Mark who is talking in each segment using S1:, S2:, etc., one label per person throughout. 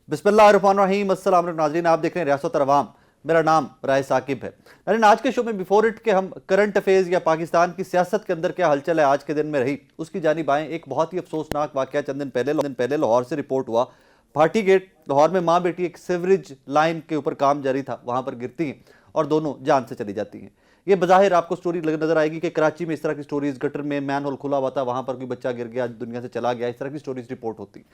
S1: बिस्मिल्लाहिर्रहमानिर्रहीम। अस्सलाम वालेकुम नाज़रीन, आप देख रहे हैं रियासत और अवाम। मेरा नाम राय साकिब है। नाज़रीन, आज के शो में बिफोर इट के हम करंट अफेयर्स या पाकिस्तान की सियासत के अंदर क्या हलचल है आज के दिन में रही, उसकी जानिब आएँ। एक बहुत ही अफसोसनाक वाक़या चंद दिन पहले लाहौर से रिपोर्ट हुआ। भाटी गेट लाहौर में माँ बेटी एक सीवरेज लाइन के ऊपर काम जारी था, वहाँ पर गिरती हैं और दोनों जान से चली जाती हैं। ये बज़ाहिर आपको स्टोरी नजर आएगी कि कराची में इस तरह की स्टोरीज, गटर में मैन होल खुला हुआ था, वहाँ पर कोई बच्चा गिर गया, दुनिया से चला गया, इस तरह की स्टोरीज रिपोर्ट होती।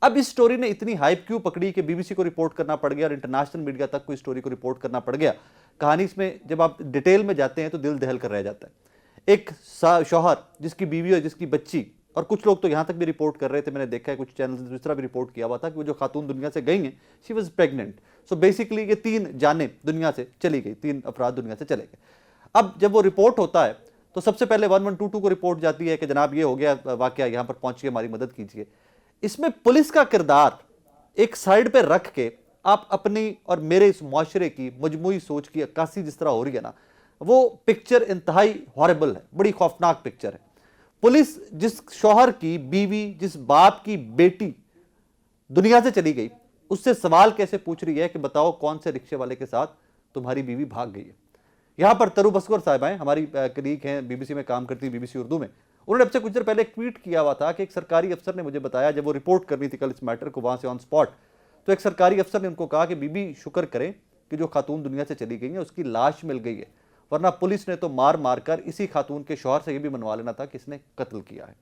S1: अब इस स्टोरी ने इतनी हाइप क्यों पकड़ी कि बीबीसी को रिपोर्ट करना पड़ गया और इंटरनेशनल मीडिया तक कोई स्टोरी को रिपोर्ट करना पड़ गया। कहानी इसमें जब आप डिटेल में जाते हैं तो दिल दहल कर रह जाता है। एक शौहर जिसकी बीवी और जिसकी बच्ची, और कुछ लोग तो यहां तक भी रिपोर्ट कर रहे थे, मैंने देखा है कुछ चैनल ने दूसरा भी रिपोर्ट किया हुआ था कि वो जो खातून दुनिया से गई हैं, she was pregnant. So basically ये 3 जानें दुनिया से चली गई, 3 अफराद दुनिया से चले गए। अब जब वो रिपोर्ट होता है तो सबसे पहले 1122 को रिपोर्ट जाती है कि जनाब ये हो गया वाकया, यहां पर पहुंचिए, हमारी मदद कीजिए। इसमें पुलिस का किरदार एक साइड पे रख के आप अपनी और मेरे इस मुआशरे की मजमूई सोच की अक्कासी जिस तरह हो रही है ना, वो पिक्चर इंतहाई हॉरिबल है, बड़ी खौफनाक पिक्चर है। पुलिस जिस शौहर की बीवी, जिस बाप की बेटी दुनिया से चली गई, उससे सवाल कैसे पूछ रही है कि बताओ कौन से रिक्शे वाले के साथ तुम्हारी बीवी भाग गई है। यहां पर तरू बसकर साहब हैं, हमारी कलीग हैं, बीबीसी में काम करती है, बीबीसी उर्दू में। उन्होंने अब से कुछ देर पहले एक ट्वीट किया हुआ था कि एक सरकारी अफसर ने मुझे बताया, जब वो रिपोर्ट करनी थी कल इस मैटर को वहां से ऑन स्पॉट, तो एक सरकारी अफसर ने उनको कहा कि बीबी शुक्र करें कि जो खातून दुनिया से चली गई है उसकी लाश मिल गई है, वरना पुलिस ने तो मार मार कर इसी खातून के शौहर से यह भी मनवा लेना था कि इसने कत्ल किया है।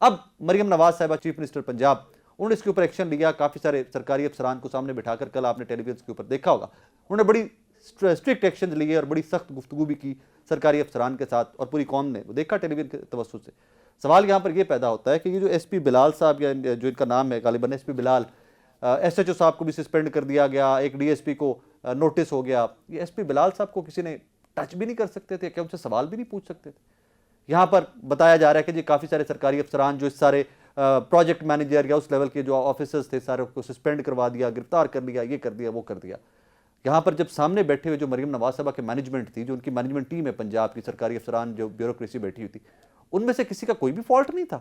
S1: अब मरियम नवाज साहिबा, चीफ मिनिस्टर पंजाब, उन्होंने इसके ऊपर एक्शन लिया। काफी सारे सरकारी अफसरान को सामने बिठाकर, कल आपने टेलीविजन के ऊपर देखा होगा, उन्होंने बड़ी स्ट्रिक्ट एक्शन लिए और बड़ी सख्त गुफ्तगू भी की सरकारी अफसरान के साथ, और पूरी कौम ने वो देखा टेलीविजन के तवज्जुह से। सवाल यहाँ पर यह पैदा होता है कि ये जो एसपी बिलाल साहब, या जो इनका नाम है गालिबन एसपी बिलाल, एसएचओ साहब को भी सस्पेंड कर दिया गया, एक डीएसपी को नोटिस हो गया। ये एसपी बिलाल साहब को किसी ने टच भी नहीं कर सकते थे क्या? उनसे सवाल भी नहीं पूछ सकते थे? यहाँ पर बताया जा रहा है कि जी काफ़ी सारे सरकारी अफसरान, जो इस सारे प्रोजेक्ट मैनेजर या उस लेवल के जो ऑफिसर्स थे, सारे को सस्पेंड करवा दिया, गिरफ्तार कर लिया, ये कर दिया, वो कर दिया। यहाँ पर जब सामने बैठे हुए जो मरियम नवाज साहबा के मैनेजमेंट थी, जो उनकी मैनेजमेंट टीम है पंजाब की, सरकारी अफसरान, जो ब्यूरोक्रेसी बैठी हुई थी, उनमें से किसी का कोई भी फॉल्ट नहीं था।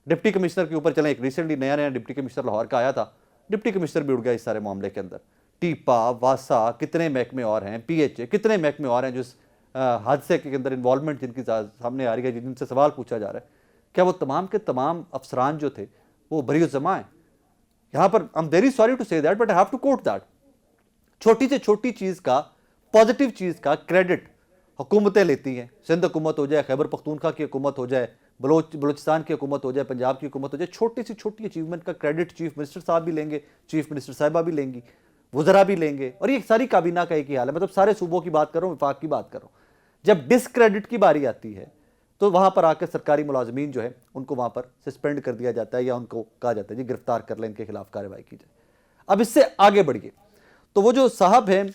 S1: डिप्टी कमिश्नर के ऊपर चले, एक रिसेंटली नया डिप्टी कमिश्नर लाहौर का आया था, डिप्टी कमिश्नर भी उड़ गया इस सारे मामले के अंदर। टीपा, वासा, कितने महकमे और हैं, पीएचए, कितने महकमे और हैं जो इस हादसे के अंदर इन्वॉल्वमेंट जिनकी सामने आ रही है, जिनसे सवाल पूछा जा रहा है, क्या वो तमाम के तमाम अफसरान जो थे वो बरी जमा है? यहाँ पर I am very sorry to say that, but I have to quote that. छोटी से छोटी चीज का, पॉजिटिव चीज का क्रेडिट हुकूमतें लेती हैं। सिंध हुकूमत हो जाए, खैबर पख्तूनख्वा की हुकूमत हो जाए, बलोचिस्तान की हुकूमत हो जाए, पंजाब की हुकूमत हो जाए, छोटी से छोटी अचीवमेंट का क्रेडिट चीफ मिनिस्टर साहब भी लेंगे, चीफ मिनिस्टर साहिबा भी लेंगी, वज़रा भी लेंगे, और ये सारी काबीना का एक ही हाल है। मतलब सारे सूबों की बात करो, विफाक की बात करो, जब डिसक्रेडिट की बारी आती है तो वहां पर आकर सरकारी मुलाजमीन जो है उनको वहां पर सस्पेंड कर दिया जाता है, या उनको कहा जाता है जी गिरफ्तार कर लें, इनके खिलाफ कार्रवाई की जाए। अब इससे आगे बढ़िए तो वो जो साहब हैं,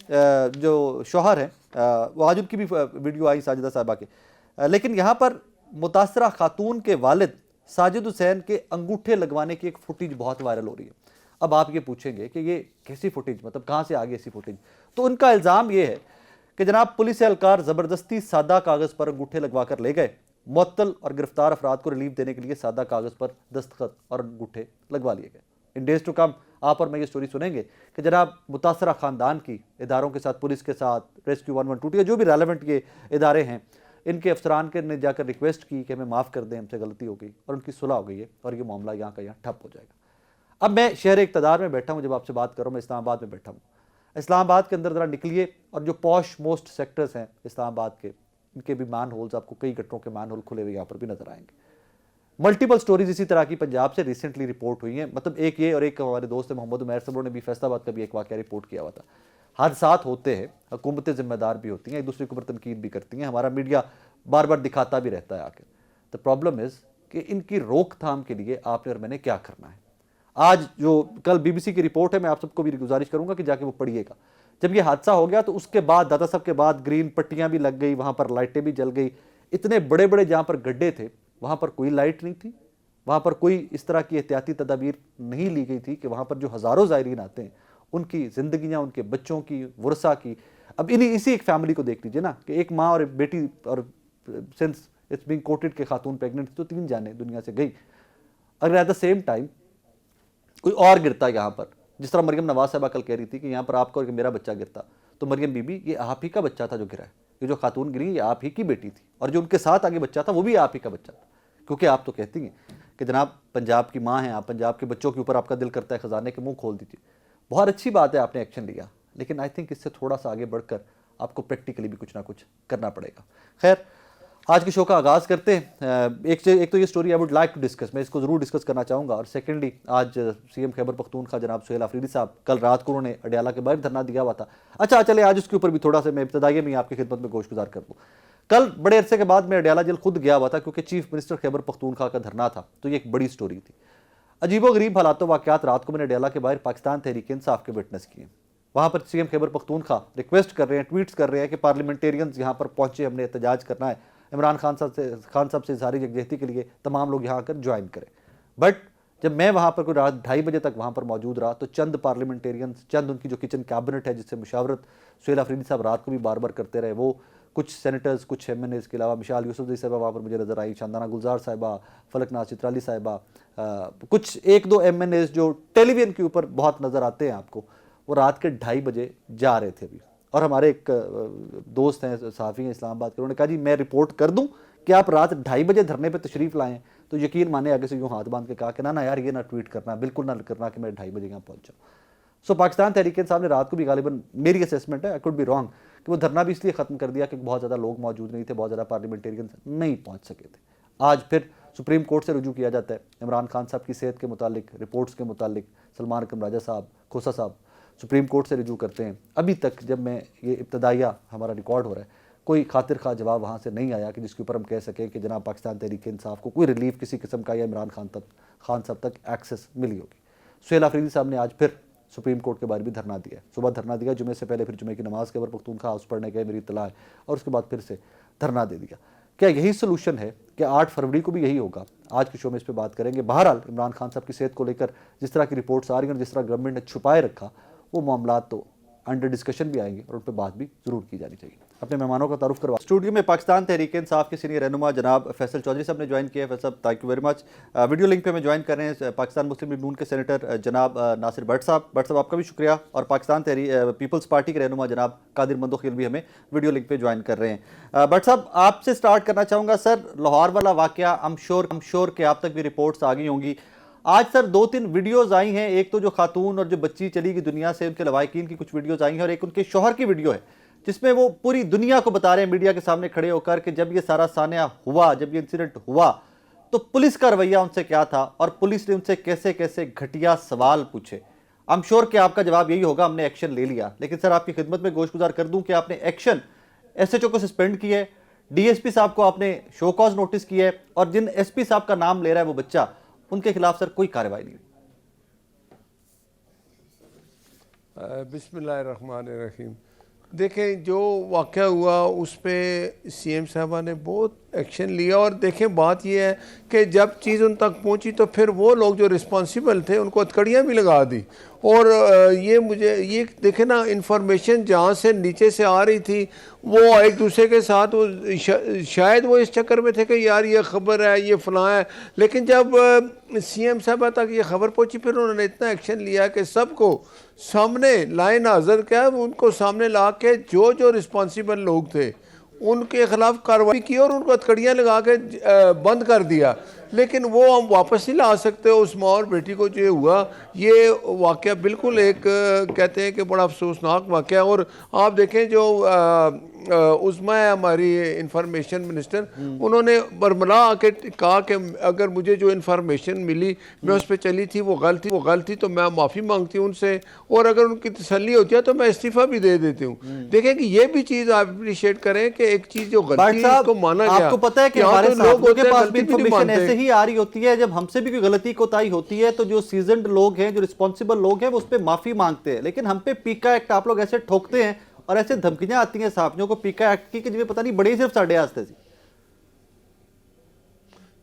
S1: जो शौहर हैं, वो आज उनकी भी वीडियो आई साजिदा साहिबा के, लेकिन यहाँ पर मुतासरा खातून के वालिद साजिद हुसैन के अंगूठे लगवाने की एक फुटेज बहुत वायरल हो रही है। अब आप ये पूछेंगे कि ये कैसी फुटेज, मतलब कहाँ से आ गई ऐसी फुटेज? तो उनका इल्ज़ाम ये है कि जनाब पुलिस एहलकार ज़बरदस्ती सादा कागज़ पर अंगूठे लगवा कर ले गए, मुअत्तल और गिरफ्तार अफराद को रिलीफ देने के लिए सादा कागज़ पर दस्तखत और अंगूठे लगवा लिए गए। इन डेज टू कम आप और मैं ये स्टोरी सुनेंगे कि जनाब मुतासरा ख़ानदान की इदारों के साथ, पुलिस के साथ, रेस्क्यू 112 या जो भी रेलेवेंट ये इदारे हैं, इनके अफसरान के ने जाकर रिक्वेस्ट की कि हमें माफ़ कर दें, हमसे गलती हो गई, और उनकी सुलह हो गई है और ये मामला यहाँ का यहाँ ठप हो जाएगा। अब मैं शहर इक़्तिदार में बैठा हूँ, जब आपसे बात कर रहा हूँ मैं इस्लामाबाद में बैठा हूँ। इस्लामाबाद के अंदर ज़रा निकलिए और जो पॉश मोस्ट सेक्टर्स हैं इस्लामाबाद के, इनके भी मैन होल्स, आपको कई गटरों के मैन होल खुले हुए यहाँ पर भी नजर आएंगे। मल्टीपल स्टोरीज इसी तरह की पंजाब से रिसेंटली रिपोर्ट हुई हैं। मतलब एक ये, और एक हमारे दोस्त मोहम्मद उमैर साहब ने भी फैसलाबाद का भी एक वाक़या रिपोर्ट किया हुआ था। हादसात होते हैं, हुकूमतें जिम्मेदार भी होती हैं, एक दूसरे के ऊपर तनकीद भी करती हैं, हमारा मीडिया बार बार दिखाता भी रहता है आके। द प्रॉब्लम इज़ कि इनकी रोकथाम के लिए आपने और मैंने क्या करना है। आज जो कल बीबीसी की रिपोर्ट है, मैं आप सबको भी गुजारिश करूंगा कि जाके वो पढ़िएगा। जब ये हादसा हो गया तो उसके बाद दादा साहब के बाद ग्रीन पट्टियां भी लग गई, वहां पर लाइटें भी जल गई, इतने बड़े बड़े जहां पर गड्ढे थे वहां पर कोई लाइट नहीं थी, वहां पर कोई इस तरह की एहतियाती तदाबीर नहीं ली गई थी कि वहां पर जो हज़ारों ज़ायरीन आते हैं उनकी ज़िंदगियाँ, उनके बच्चों की, वर्सा की। अब इसी एक फैमिली को देख लीजिए ना, कि एक माँ और एक बेटी, और सिंस इट्स बीइंग कोटेड के खातून प्रेगनेंट, तो 3 जाने दुनिया से गई। अगर एट द सेम टाइम कोई और गिरता यहाँ पर जिस तरह मरियम नवाज साहबा कल कह रही थी कि यहाँ पर आपका और मेरा बच्चा गिरता, तो मरियम बीबी ये आप ही का बच्चा था जो गिरा है, ये जो खातून गिरी ये आप ही की बेटी थी, और जो उनके साथ आगे बच्चा था वो भी आप ही का बच्चा था। क्योंकि आप तो कहती हैं कि जनाब पंजाब की माँ हैं आप, पंजाब के बच्चों के ऊपर आपका दिल करता है खजाने के मुंह खोल दीजिए। बहुत अच्छी बात है आपने एक्शन लिया, लेकिन आई थिंक इससे थोड़ा सा आगे बढ़कर आपको प्रैक्टिकली भी कुछ ना कुछ करना पड़ेगा। खैर, आज के शो का आगाज़ करते हैं। एक तो ये story I would like to discuss, मैं इसको ज़रूर डिस्कस करना चाहूँगा। और सेकेंडली, आज सीएम खैबर पख्तूनख्वा जनाब सुहेल आफरीदी साहब कल रात को उन्होंने अडयाला के बाहर धरना दिया हुआ था। अच्छा चले आज उसके ऊपर भी थोड़ा सा मैं इब्तदाई में आपकी खिदमत में गोशगुजार कर दूँ। कल बड़े अरसे के बाद मैं अडयाला जेल खुद गया हुआ था क्योंकि चीफ मिनिस्टर खैबर पख्तूनख्वा का धरना था, तो ये एक बड़ी स्टोरी थी। अजीबोगरीब हालात वाक़यात रात को मैंने अडयाला के बाहर पाकिस्तान तहरीक इंसाफ के विटनेस किए। वहाँ पर सीएम खैबर पख्तूनख्वा रिक्वेस्ट कर रहे हैं, ट्वीट्स कर रहे हैं कि पार्लियामेंटेरियंस यहाँ पर पहुँचे, हमने एहतजाज करना है, इमरान खान साहब से इज़हार यकजहती के लिए तमाम लोग यहाँ आकर ज्वाइन करें। बट जब मैं वहाँ पर कोई रात 2:30 बजे तक वहाँ पर मौजूद रहा तो चंद पार्लियामेंटेरियंस, चंद उनकी जो किचन कैबिनेट है जिससे मुशावरत सुहेल आफरीदी साहब रात को भी बार बार करते रहे, वो कुछ सेनेटर्स, कुछ MNAs के अलावा मिशाल यूसुफजई साहिबा वहाँ पर मुझे नज़र आई, शांदाना गुलजार साहिबा, फलकनाज चित्राली साहिबा, कुछ 1-2 MNAs जो टेलीविजन के ऊपर बहुत नज़र आते हैं आपको, वो रात के 2:30 बजे जा रहे थे अभी। और हमारे एक दोस्त हैं, सहाफ़ी हैं इस्लामाबाद के, उन्होंने कहा जी मैं रिपोर्ट कर दूं कि आप रात 2:30 बजे धरने पे तशरीफ़ लाएँ, तो यकीन माने आगे से यूँ हाथ बांध के कहा कि ना यार ये ना ट्वीट करना, बिल्कुल ना करना कि मैं 2:30 बजे यहाँ पहुँच जाऊँ। सो पाकिस्तान तहरीक इंसाफ ने रात को भी गालिबन, मेरी असेसमेंट है, आई कुड बी रॉन्ग, कि वो धरना भी इसलिए ख़त्म कर दिया कि बहुत ज़्यादा लोग मौजूद नहीं थे, बहुत ज़्यादा पार्लियामेंटेरियंस नहीं पहुँच सके थे। आज फिर सुप्रीम कोर्ट से रुजू किया जाता है इमरान खान साहब की सेहत के मुतालिक, रिपोर्ट्स के मुतालिक। सलमान अकरम राजा साहब, खोसा साहब सुप्रीम कोर्ट से रिजू करते हैं। अभी तक जब मैं ये इब्तदाइया हमारा रिकॉर्ड हो रहा है, कोई खातिर खा जवाब वहाँ से नहीं आया कि जिसके ऊपर हम कह सकें कि जनाब पाकिस्तान तहरीक इंसाफ को कोई रिलीफ किसी किस्म का या इमरान खान साहब तक एक्सेस मिली होगी। सुहेल आफरीदी साहब ने आज फिर सुप्रीम कोर्ट के बारे में धरना दिया, सुबह धरना दिया, जुमे से पहले फिर जुमे की नमाज खैबर पख्तूनख्वा हाउस पढ़ने गए, मेरी इत्तला है, और उसके बाद फिर से धरना दे दिया। क्या यही सोल्यूशन है कि 8 फरवरी को भी यही होगा? आज के शो में इस पर बात करेंगे। बहरहाल इमरान खान साहब की सेहत को लेकर जिस तरह की रिपोर्ट्स आ रही हैं और जिस तरह गवर्नमेंट ने छुपाए रखा, वो मामला तो अंडर डिस्कशन भी आएंगे और उन पर बात भी जरूर की जानी चाहिए। अपने मेहमानों का तारुफ करवा, स्टूडियो में पाकिस्तान तहरीक इंसाफ के सीनियर रहनुमा जनाब फैसल चौधरी साहब ने ज्वाइन किया है। फैसल साहब thank you very much. Video link पे में ज्वाइन कर रहे हैं पाकिस्तान मुस्लिम लीग नून के सेनेटर जनाब नासिर भट्ट साहब। भट्ट साहब आपका भी शुक्रिया। और पाकिस्तान तहरीक पीपल्स पार्टी के रहनुमा जनाब कादिर मंदोखिल भी हमें वीडियो लिंक पे ज्वाइन कर रहे हैं। भट्ट साहब आपसे स्टार्ट करना चाहूँगा। सर, लाहौर वाला वाक़या आई एम श्योर कि आप तक भी रिपोर्ट्स आ गई होंगी। आज सर 2-3 वीडियोज़ आई हैं, एक तो जो खातून और जो बच्ची चली गई दुनिया से उनके लवाकिन की कुछ वीडियोज़ आई हैं, और एक उनके शौहर की वीडियो है जिसमें वो पूरी दुनिया को बता रहे हैं मीडिया के सामने खड़े होकर कि जब ये सारा सान्या हुआ, जब ये इंसिडेंट हुआ, तो पुलिस का रवैया उनसे क्या था और पुलिस ने उनसे कैसे कैसे घटिया सवाल पूछे। आई एम श्योर कि आपका जवाब यही होगा, हमने एक्शन ले लिया। लेकिन सर आपकी खिदमत में गोशगुजार कर दूं कि आपने एक्शन SHO को सस्पेंड किया है, DSP साहब को आपने शो कॉज नोटिस किया है, और जिन SP साहब का नाम ले रहा है वो बच्चा, उनके खिलाफ सर कोई कार्रवाई नहीं हुई।
S2: बिस्मिल्लाहिर्रहमानिर्रहीम। देखें, जो वाक़या हुआ उस पर CM साहबा ने बहुत एक्शन लिया। और देखें, बात यह है कि जब चीज़ उन तक पहुंची तो फिर वो लोग जो रिस्पॉन्सिबल थे उनको हथकड़ियाँ भी लगा दी। और ये देखें ना, इंफॉर्मेशन जहाँ से नीचे से आ रही थी वो एक दूसरे के साथ वो शायद वो इस चक्कर में थे कि यार ये खबर है, ये फलां है। लेकिन जब CM साहबा तक ये खबर पहुंची फिर उन्होंने इतना एक्शन लिया कि सबको सामने लाइन हाजिर किया, उनको सामने ला के जो जो रिस्पॉन्सिबल लोग थे उनके खिलाफ कार्रवाई की और उनको हथकड़ियाँ लगा के बंद कर दिया। लेकिन वो हम वापस नहीं ला सकते। उस माँ और बेटी को जो हुआ, ये वाक़या बिल्कुल एक कहते हैं कि बड़ा अफसोसनाक वाक़या। और आप देखें जो उस्मा है हमारी इंफॉर्मेशन मिनिस्टर, उन्होंने बरमला आके कहा कि अगर मुझे जो इंफॉर्मेशन मिली मैं उस पर चली थी वो गलत थी तो मैं माफ़ी मांगती हूँ उनसे, और अगर उनकी तसल्ली होती है तो मैं इस्तीफ़ा भी दे देती हूँ। देखें कि ये भी चीज़ आप अप्रिशिएट करें कि एक चीज़ जो गलती है उसको माना गया।
S1: आपको पता है कि हमारे लोगों के पास भी इंफॉर्मेशन ऐसे ही आ रही होती है, जब हमसे भी कोई गलती कोताही होती है तो जो सीजन्ड लोग हैं, जो रिस्पॉन्सिबल लोग हैं, वो उस पर माफ़ी मांगते हैं। लेकिन हम पे पीका एक्ट आप लोग ऐसे ठोकते हैं और ऐसे धमकियां आती हैं साहबियों को पीका एक्ट की कि जिन्हें पता नहीं बड़े सिर्फ साढ़े आस्ते सी।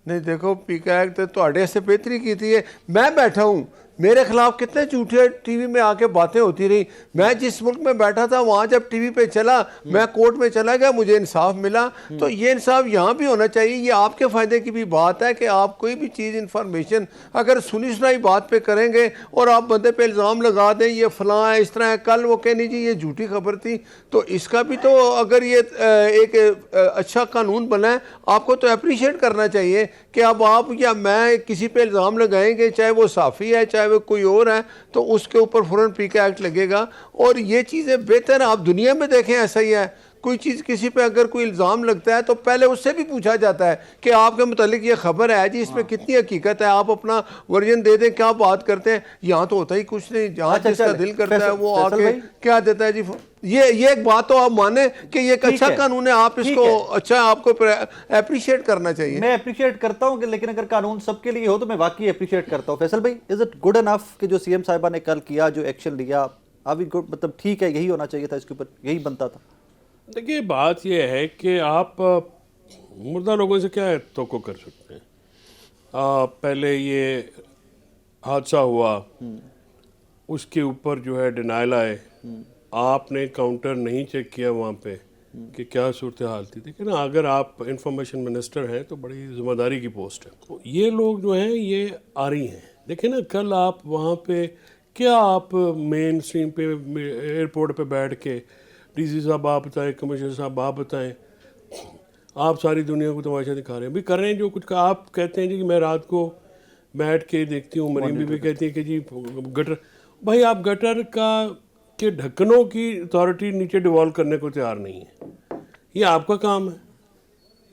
S2: नहीं देखो, पीका एक्ट तो से बेहतरी की थी। मैं बैठा हूँ मेरे खिलाफ कितने झूठे टीवी में आके बातें होती रही। मैं जिस मुल्क में बैठा था वहां जब टीवी पे चला, मैं कोर्ट में चला गया, मुझे इंसाफ मिला। तो ये इंसाफ यहाँ भी होना चाहिए। ये आपके फायदे की भी बात है कि आप कोई भी चीज़ इंफॉर्मेशन अगर सुनी सुनाई बात पे करेंगे और आप बंदे पे इल्ज़ाम लगा दें ये फलां है, इस तरह है, कल वो कहनी जी ये झूठी खबर थी, तो इसका भी तो अगर ये एक अच्छा कानून बना है, आपको तो अप्रिशिएट करना चाहिए कि अब आप या मैं किसी पे इल्ज़ाम लगाएंगे, चाहे वो साफ़ी है चाहे वो कोई और है, तो उसके ऊपर फ़ौरन पीके एक्ट लगेगा। और ये चीज़ें बेहतर आप दुनिया में देखें ऐसा ही है। कोई चीज़ किसी पे अगर कोई इल्ज़ाम लगता है तो पहले उससे भी पूछा जाता है कि आपके मुतालिक ये खबर है जी, इसमें कितनी हकीकत है, आप अपना वर्जन दे दें, क्या बात करते हैं। यहाँ तो होता ही कुछ नहीं, जहाँ जिसका दिल करता है वो आके क्या देता है जी। ये एक बात तो आप माने कि ये एक अच्छा कानून है, आप इसको अच्छा आपको अप्रिशिएट करना चाहिए।
S1: मैं अप्रिशिएट करता हूं, लेकिन अगर कानून सबके लिए हो तो मैं वाकई अप्रिशिएट करता हूं। फैसल भाई, इज इट गुड इनफ कि जो सीएम साहिबा ने कल किया, जो एक्शन लिया, अभी गुड, मतलब ठीक है, यही होना चाहिए था, इसके ऊपर यही बनता था?
S3: देखिए बात यह है कि आप मुर्दा लोगों से क्या तवक्को कर सकते हैं। पहले ये हादसा हुआ, उसके ऊपर जो है डिनाइल आए, आपने काउंटर नहीं चेक किया वहाँ पे कि क्या सूरत हाल थी। देखिए ना, अगर आप इंफॉर्मेशन मिनिस्टर हैं तो बड़ी जिम्मेदारी की पोस्ट है। तो ये लोग जो हैं ये आ रही हैं। देखिए ना, कल आप वहाँ पे क्या आप मेन स्ट्रीम पे एयरपोर्ट पे बैठ के डीसी साहब आप बताएं, कमिश्नर साहब आप बताएं, आप सारी दुनिया को तमाशा दिखा रहे हैं, भी कर रहे हैं जो कुछ का। आप कहते हैं जी कि मैं रात को बैठ के देखती हूँ, मरीम भी कहती है कि जी गटर, भाई आप गटर का के ढक्कनों की अथॉरिटी नीचे डिवॉल्व करने को तैयार नहीं है, ये आपका काम है।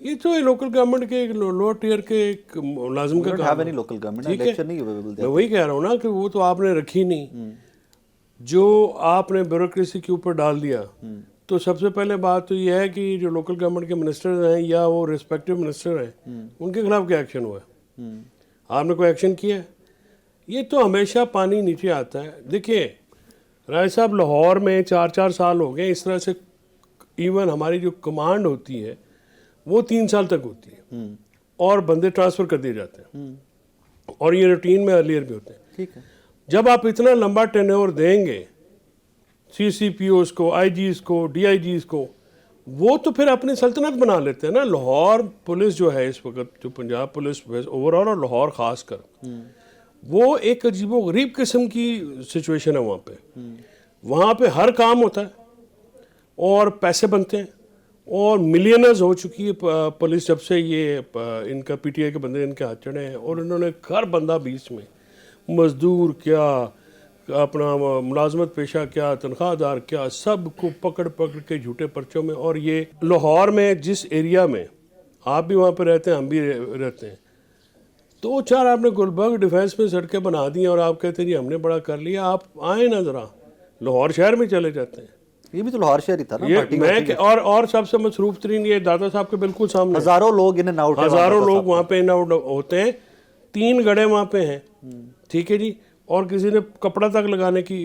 S3: ये तो लोकल गवर्नमेंट के लोअर टियर के एक मुलाजिम का काम है।
S1: लोकल गवर्नमेंट
S3: ठीक
S1: इलेक्शन नहीं अवेलेबल,
S3: मैं वही कह रहा हूँ ना कि वो तो आपने रखी नहीं, जो आपने ब्यूरोक्रेसी के ऊपर डाल दिया। तो सबसे पहले बात तो यह है कि जो लोकल गवर्नमेंट के मिनिस्टर हैं या वो रिस्पेक्टिव मिनिस्टर हैं, उनके खिलाफ क्या एक्शन हुआ है? आपने कोई एक्शन किया है? ये तो हमेशा पानी नीचे आता है। देखिए राय साहब, लाहौर में 4-4 साल हो गए इस तरह से। इवन हमारी जो कमांड होती है वो 3 साल तक होती है और बंदे ट्रांसफ़र कर दिए जाते हैं, और ये रूटीन में अर्लियर भी होते हैं।
S1: ठीक है,
S3: जब आप इतना लंबा टेन्योर देंगे CCPOs को, IGs को, DIGs को, वो तो फिर अपनी सल्तनत बना लेते हैं ना। लाहौर पुलिस जो है इस वक्त, जो पंजाब पुलिस ओवरऑल और लाहौर खास कर, वो एक अजीबोगरीब किस्म की सिचुएशन है वहाँ पे। वहाँ पे हर काम होता है और पैसे बनते हैं, और मिलियनर्स हो चुकी है पुलिस जब से ये इनका PTI के बंदे इनके हाथ चढ़े हैं। और इन्होंने हर बंदा बीच में, मजदूर क्या, अपना मुलाजमत पेशा क्या, तनख्वाहदार क्या, सब को पकड़ पकड़ के झूठे पर्चों में। और ये लाहौर में जिस एरिया में आप भी वहाँ पे रहते हैं, हम भी रहते हैं, 2-4 आपने गुलबर्ग डिफेंस में सड़कें बना दी हैं और आप कहते हैं जी हमने बड़ा कर लिया। आप आए ना ज़रा लाहौर शहर में चले जाते हैं,
S1: ये भी तो लाहौर शहर ही था ना।
S3: ये मैं और सबसे मसरूफ तरीन ये दादा साहब के बिल्कुल सामने
S1: हजारों लोग इन एंड आउट,
S3: हजारों लोग वहाँ पे इन आउट होते हैं। 3 गड्ढे वहाँ पे हैं, ठीक है जी, और किसी ने कपड़ा तक लगाने की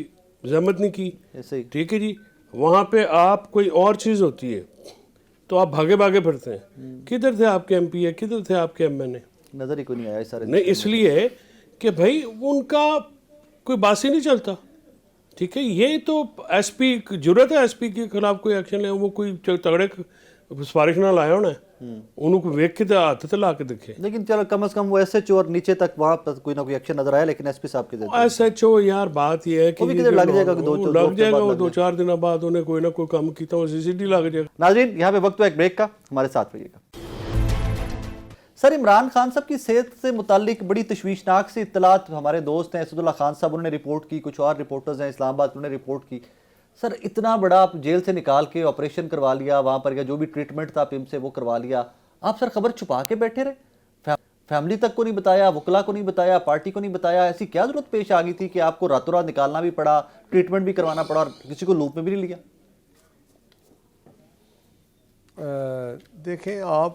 S3: जहमत नहीं की,
S1: ऐसे ही।
S3: ठीक है जी। वहाँ पे आप कोई और चीज़ होती है तो आप भागे भागे फिरते हैं, किधर थे आपके MP, किधर थे आपके MNA,
S1: नजर ही कोई नहीं आया इस सारे।
S3: नहीं, इसलिए कि भाई उनका कोई बात ही नहीं चलता, ठीक है। ये तो SP की जरूरत है, SP के खिलाफ कोई एक्शन ले, वो कोई तगड़े सिफारिश ना लाया होना, उनको वेख के हाथ तो ला के देखे।
S1: लेकिन चलो कम से कम वो SHO और नीचे तक वहाँ पर कोई ना कोई एक्शन नजर आया, लेकिन SP साहब के
S3: SHO यार बात ये है कि
S1: लग जाएगा,
S3: लग जाएगा, वो 2-4 दिन बाद उन्हें कोई ना कोई काम किया वो CCD लग जाएगा।
S1: नाज़रीन, यहाँ पे वक्त है एक ब्रेक का, हमारे साथ रहिएगा। सर, इमरान खान साहब की सेहत से मुतालिक बड़ी तशवीशनाक सी इत्तलात हमारे दोस्त हैं असदुल्ला खान साहब, उन्होंने रिपोर्ट की, कुछ और रिपोर्टर्स हैं इस्लामाबाद, उन्होंने रिपोर्ट की। सर, इतना बड़ा आप जेल से निकाल के ऑपरेशन करवा लिया वहाँ पर, या जो भी ट्रीटमेंट था पिम से वो करवा लिया, आप सर खबर छुपा के बैठे रहे, फैमिली तक को नहीं बताया, वकला को नहीं बताया, पार्टी को नहीं बताया। ऐसी क्या जरूरत पेश आ गई थी कि आपको रातों रात निकालना भी पड़ा, ट्रीटमेंट भी करवाना पड़ा, और किसी को लूप में भी नहीं लिया?
S2: देखें, आप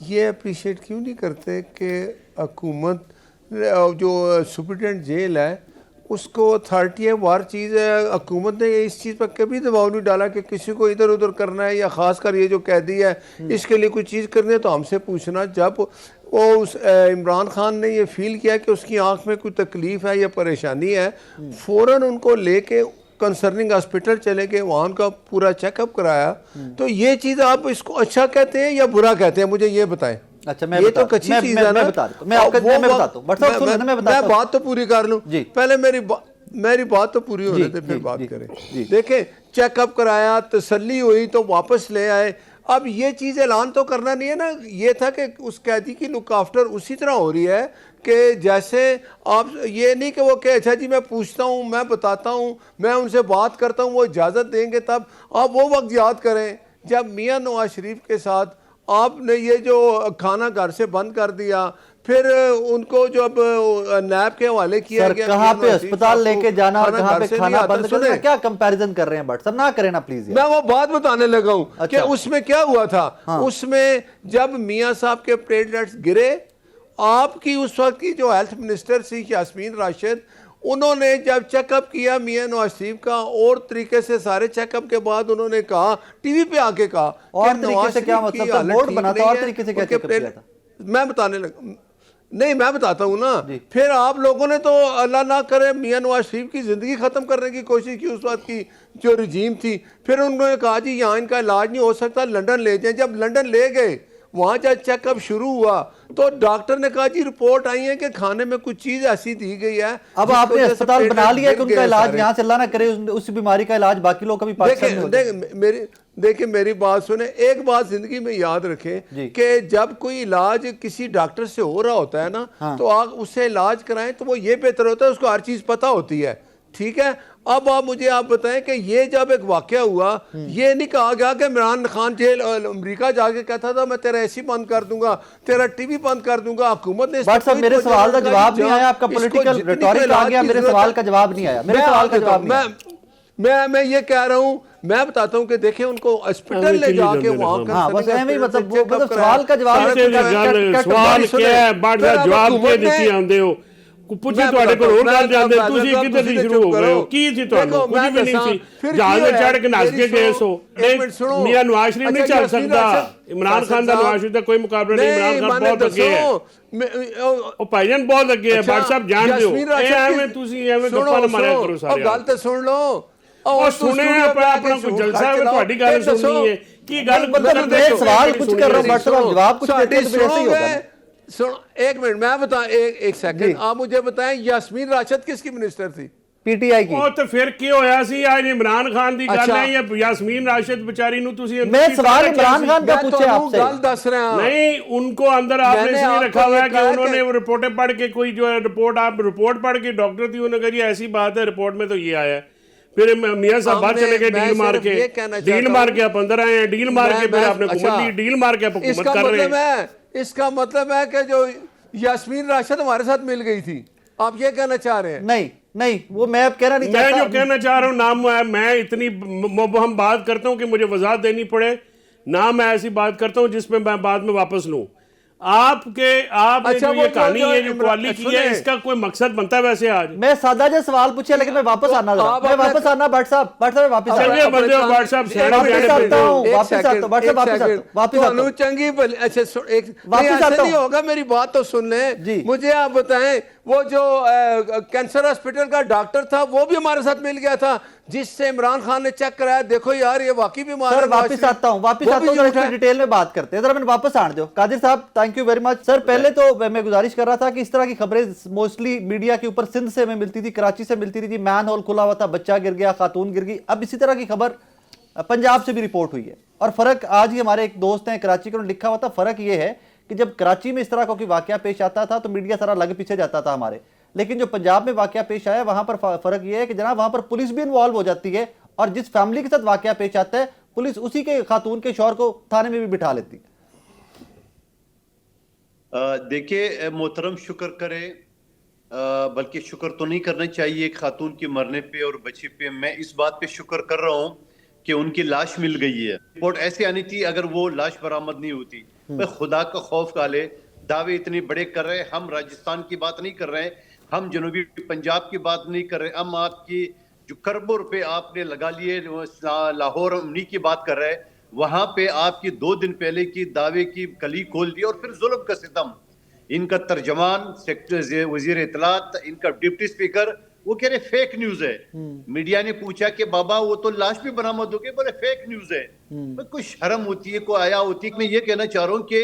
S2: ये अप्रिशिएट क्यों नहीं करते कि हुकूमत जो सुप्रिटेंडेंट जेल है उसको अथॉरिटी है, वार चीज़ है। हुकूमत ने इस चीज़ पर कभी दबाव नहीं डाला कि किसी को इधर उधर करना है, या ख़ास कर ये जो कैदी है इसके लिए कोई चीज़ करनी है तो हमसे पूछना। जब वो उस इमरान खान ने ये फील किया कि उसकी आंख में कोई तकलीफ है या परेशानी है, फौरन उनको लेके कंसर्निंग हॉस्पिटल चले गए, वहाँ उनका पूरा चेकअप कराया। तो ये चीज़ आप इसको अच्छा कहते हैं या बुरा कहते हैं, मुझे ये बताएं।
S1: अच्छा, मैं
S2: ये तो कच्ची चीज है ना।
S1: मैं बताता हूं, मैं बताता हूं, बट साहब सुन लेना, मैं बताता हूं।
S2: मैं बात तो पूरी कर लूं, पहले मेरी बात तो पूरी होने दे, फिर बात करें। देखें, चेकअप कराया, तसल्ली हुई तो वापस ले आए। अब ये चीज़ ऐलान तो करना नहीं है ना, ये था कि उस कैदी की लुक आफ्टर उसी तरह हो रही है कि जैसे आप, ये नहीं कि वो कि अच्छा जी मैं पूछता हूँ, मैं बताता हूँ, मैं उनसे बात करता हूँ, वो इजाज़त देंगे तब। आप वो वक्त याद करें जब मियां नवाज शरीफ के साथ आपने ये जो खाना घर से बंद कर दिया, फिर उनको जब नैब के हवाले किया गया,
S1: कहाँ पे अस्पताल लेके जाना और कहाँ पे खाना बंद करना, क्या कंपैरिजन कर रहे हैं? बट सब ना करें ना प्लीज।
S2: मैं वो बात बताने लगा हूँ कि
S1: अच्छा।
S2: उसमें क्या हुआ था।
S1: हाँ।
S2: उसमें जब मियां साहब के प्लेटलेट्स गिरे, आपकी उस वक्त की जो हेल्थ मिनिस्टर थी यास्मीन राशिद, उन्होंने जब चेकअप किया मियां नवाज शरीफ का, और तरीके से सारे चेकअप के बाद उन्होंने कहा, टीवी पे आके कहा,
S1: और तरीके से क्या मतलब? तो बोर्ड बना था, और तरीके से क्या चेकअप किया था?
S2: मैं बताने लगा, नहीं मैं बताता हूँ ना। फिर आप लोगों ने तो अल्लाह ना करे मियां नवाज शरीफ की ज़िंदगी ख़त्म करने की कोशिश की, उस वक्त की जो रजीम थी। फिर उन्होंने कहा जी यहाँ इनका इलाज नहीं हो सकता, लंदन ले जाएं। जब लंदन ले गए, वहाँ जब चेकअप शुरू हुआ तो डॉक्टर ने कहा जी रिपोर्ट आई है कि खाने में कुछ चीज़ ऐसी दी गई है।
S1: अब आपने अस्पताल बना लिया कि उनका इलाज यहाँ से अल्लाह ना करे, उस बीमारी का इलाज बाकी लोग कभी पाकिस्तान में हो जाए।
S2: देखिए मेरी बात सुने, एक बात जिंदगी में याद रखें कि जब कोई इलाज किसी डॉक्टर से हो रहा होता है ना, तो आप उससे इलाज कराएं तो वो ये बेहतर होता है, उसको हर चीज़ पता होती है। ठीक है, अब आप बताएं कि ये जब एक वाकया हुआ, ये नहीं कहा गया कि इमरान खान जेल अमेरिका जाके कहता था मैं तेरा एसी बंद कर दूंगा, तेरा टीवी बंद कर दूंगा। हुकूमत ने
S1: मेरे सवाल का जवाब नहीं आया, आपका पॉलिटिकल रिटॉरिक आ गया, मेरे सवाल का जवाब नहीं आया, मेरे सवाल का जवाब नहीं आया।
S2: मैं ये कह रहा हूँ, मैं बताता हूँ कि देखिए उनको हॉस्पिटल ले जाके वहाँ
S1: बस ऐਵੇਂ मतलब सवाल का जवाब
S3: सवाल क्या है, जवाब क्या देती आंदे हो, ਪੁੱਛੀ ਤੁਹਾਡੇ ਕੋਲ ਹੋਰ ਗੱਲ ਜਾਂਦੇ, ਤੁਸੀਂ ਕਿੱਧਰ ਦੀ ਸ਼ੁਰੂ ਹੋ ਗਏ ਹੋ? ਕੀ ਸੀ ਤੁਹਾਨੂੰ? ਕੁਝ ਵੀ ਨਹੀਂ ਸੀ, ਜਹਾਜ਼ ਤੇ ਚੜ੍ਹ ਕੇ ਨੱਸ ਕੇ ਗਏ ਸੋ। ਮੀਆਂ ਨਵਾਜ਼ ਸ਼ਰੀਫ ਨਹੀਂ ਚੱਲ ਸਕਦਾ, ਇਮਰਾਨ ਖਾਨ ਦਾ ਨਵਾਜ਼ ਸ਼ਰੀਫ ਦਾ ਕੋਈ ਮੁਕਾਬਲਾ ਨਹੀਂ। ਇਮਰਾਨ ਖਾਨ ਬਹੁਤ ਅੱਗੇ ਹੈ, ਉਹ ਭਾਈਜਾਨ ਬਹੁਤ ਅੱਗੇ ਹੈ। ਬਾਟ ਸਾਹਿਬ ਜਾਣਦੇ ਹੋ, ਇਹ ਐਵੇਂ ਤੁਸੀਂ ਐਵੇਂ ਗੱਪਾਂ ਨਾ ਮਾਰਿਆ ਕਰੋ ਸਾਰੇ।
S2: ਗੱਲ ਤੇ ਸੁਣ ਲਓ,
S3: ਉਹ ਸੁਣੇ ਆਪਣਾ ਕੋਈ ਜਲਸਾ ਹੈ, ਤੁਹਾਡੀ ਗੱਲ ਸੁਣਨੀ ਹੈ। ਕੀ ਗੱਲ
S1: सवाल कुछ कर रहा हूँ, बट साहब जवाब कुछ देते हैं तो ऐसे ही होगा।
S2: सुनो एक मिनट, मैं बताऊं, एक सेकंड, आप मुझे बताएं यास्मीन राशिद किसकी मिनिस्टर थी?
S1: पीटीआई की।
S3: तो फिर क्या होया सी? आज इमरान खान दी गल है या यास्मीन राशिद बेचारी नु तुसी?
S1: मैं सवाल इमरान खान का पूछे आपसे,
S2: गल दस रहा हूं।
S3: नहीं, उनको अंदर आपने इसलिए रखा हुआ है कि उन्होंने वो रिपोर्टें पढ़ के, कोई जो रिपोर्ट आप रिपोर्ट पढ़ के डॉक्टर थी, उन्होंने कहा ऐसी बात है, रिपोर्ट में तो ये आया है। फिर मियां साहब बाहर चले गए, डील मार के आप अंदर आए हैं, डील मार के फिर आपने हुकूमत दी, डील मार के आप हुकूमत कर रहे हैं।
S2: इसका मतलब है कि जो यास्मीन राशिद हमारे साथ मिल गई थी, आप ये कहना चाह रहे हैं?
S1: नहीं, वो मैं अब कहना नहीं चाहता।
S3: मैं जो कहना चाह रहा हूँ, नाम मैं इतनी हम बात करता हूँ कि मुझे वजाहत देनी पड़े ना, मैं ऐसी बात करता हूँ जिसमें मैं बाद में वापस लूँ। आपने जो ये कहानी है जो क्वाली की है, इसका कोई मकसद बनता है? वैसे आज
S1: मैं सादा जो सवाल पूछे, लेकिन मैं वापस आना, मैं वापस आना बट साहब वापस
S2: चंगी अच्छा नहीं होगा। मेरी बात तो सुन ले, मुझे आप बताएं, वो जो कैंसर हॉस्पिटल का डॉक्टर था वो भी हमारे साथ मिल गया था, जिससे इमरान खान ने चेक कराया, देखो यार ये वाकई बीमार है।
S1: वापस आता हूँ, डिटेल में बात करते हैं, जरा मैंने वापस आने दो। कादिर साहब thank you very much. Sir पहले तो मैं गुजारिश कर रहा था कि इस तरह की खबरें मोस्टली मीडिया के ऊपर सिंध से हमें मिलती थी, कराची से मिलती थी, मैन होल खुला हुआ था, बच्चा गिर गया, खातून गिर गई। अब इसी तरह की खबर पंजाब से भी रिपोर्ट हुई है, और फर्क आज ही हमारे एक दोस्त हैं कराची के, उन्होंने लिखा हुआ था, फर्क ये है कि जब कराची में इस तरह का कोई वाकया पेश आता था तो मीडिया सारा लग पीछे जाता था हमारे, लेकिन जो पंजाब में वाकया पेश आया वहां पर फर्क यह है कि जनाब वहां पर पुलिस भी इन्वॉल्व हो जाती है, और जिस फैमिली के साथ वाकया पेश आता है पुलिस उसी के खातून के शौहर को थाने में भी बिठा लेती है।
S4: देखिए मोहतरम, शुक्र करें, बल्कि शुक्र तो नहीं करना चाहिए खातून के मरने पे और बच्चे पे। मैं इस बात पे शुक्र कर रहा हूँ कि उनकी लाश मिल गई है। रिपोर्ट ऐसे आनी थी अगर वो लाश बरामद नहीं होती। मैं खुदा का खौफ काले दावे इतने बड़े कर रहे हैं। हम राजस्थान की बात नहीं कर रहे हैं, हम जनूबी पंजाब की बात नहीं कर रहे, हम आपकी जो करोड़ों रुपए आपने लगा लिए लाहौर उन्हीं की बात कर रहे हैं। वहां पे आपकी 2 दिन पहले की दावे की कली खोल दी, और फिर जुल्म का सितम। इनका तर्जमान, सेक्रेटरी वजीर इत्तलात, इनका डिप्टी स्पीकर, वो कह रहे फेक न्यूज है। मीडिया ने पूछा कि बाबा वो तो लाश भी बरामद हो गई, बोले फेक न्यूज है। भाई कोई शर्म होती है, कोई आया होती है। मैं ये कहना चाह रहा हूँ कि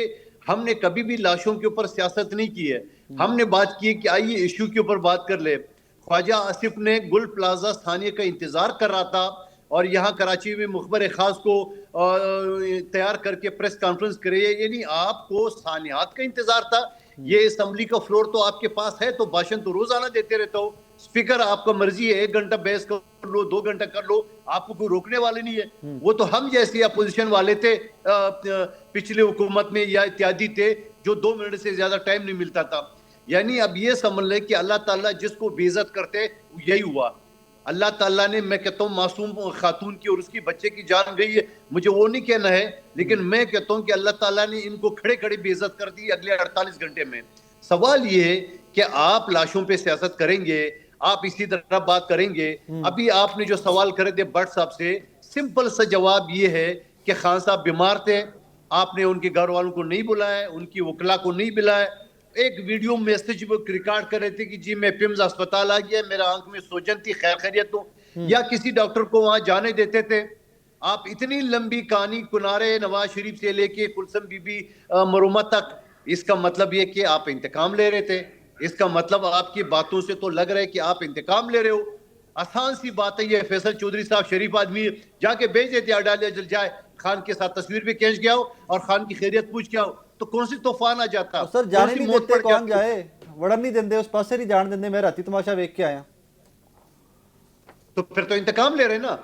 S4: हमने कभी भी लाशों के ऊपर सियासत नहीं की है। हमने बात की कि आइए इश्यू के ऊपर बात कर ले। ख्वाजा आसिफ ने गुल प्लाजा स्थानीय का इंतजार कर रहा था और यहाँ कराची में मुखबर खास को तैयार करके प्रेस कॉन्फ्रेंस करे, यानी आपको सानियात का इंतजार था। ये असम्बली का फ्लोर तो आपके पास है, तो भाषण तो रोजाना देते रहते हो। स्पीकर आपका मर्जी है, 1 घंटा बहस कर लो, 2 घंटा कर लो, आपको कोई रोकने वाले नहीं है। वो तो हम जैसे अपोजिशन वाले थे पिछले हुकूमत में या इत्यादि थे, जो 2 मिनट से ज्यादा टाइम नहीं मिलता था। यानी अब ये समझ लें कि अल्लाह ताला जिसको बेइज्जत करते यही हुआ। अल्लाह ताला ने, मैं कहता हूँ, मासूम खातून की और उसकी बच्चे की जान गई है, मुझे वो नहीं कहना है, लेकिन मैं कहता हूँ कि अल्लाह ताला ने इनको खड़े खड़े बेइज्जत कर दी अगले 48 घंटे में। सवाल ये है कि आप लाशों पे सियासत करेंगे, आप इसी तरह बात करेंगे। अभी आपने जो सवाल करे थे भट्ट साहब से, सिंपल सा जवाब ये है कि खान साहब बीमार थे, आपने उनके घर वालों को नहीं बुलाया, उनकी वकला को नहीं बुलाया। एक वीडियो मैसेज रिकॉर्ड कर रहे थे कि जी मैं पिम्स अस्पताल आ गया, मेरा आंख में सूजन थी, खैर खैरियत हो, या किसी डॉक्टर को वहां जाने देते थे। आप इतनी लंबी कहानी कुनारे नवाज शरीफ से लेके कुलसम बीबी मरूमा तक, इसका मतलब ये कि आप इंतकाम ले रहे थे। इसका मतलब आपकी बातों से तो लग रहा है कि आप इंतकाम ले रहे हो। आसान सी बात है ये। फैसल चौधरी साहब शरीफ आदमी, जाके भेज देते अडालिया जल जाए, खान के साथ तस्वीर भी खींच गया हो और खान की खैरियत पूछ गया हो, तो कौन सी तूफान आ जाता।
S1: सर जाने नहीं देते, कौन जाए, वड़न नहीं देंगे, उस पास से नहीं जान देंगे। मैं राती तमाशा देख के आया,
S4: तो फिर तो इंतकाम ले रहे हैं ना।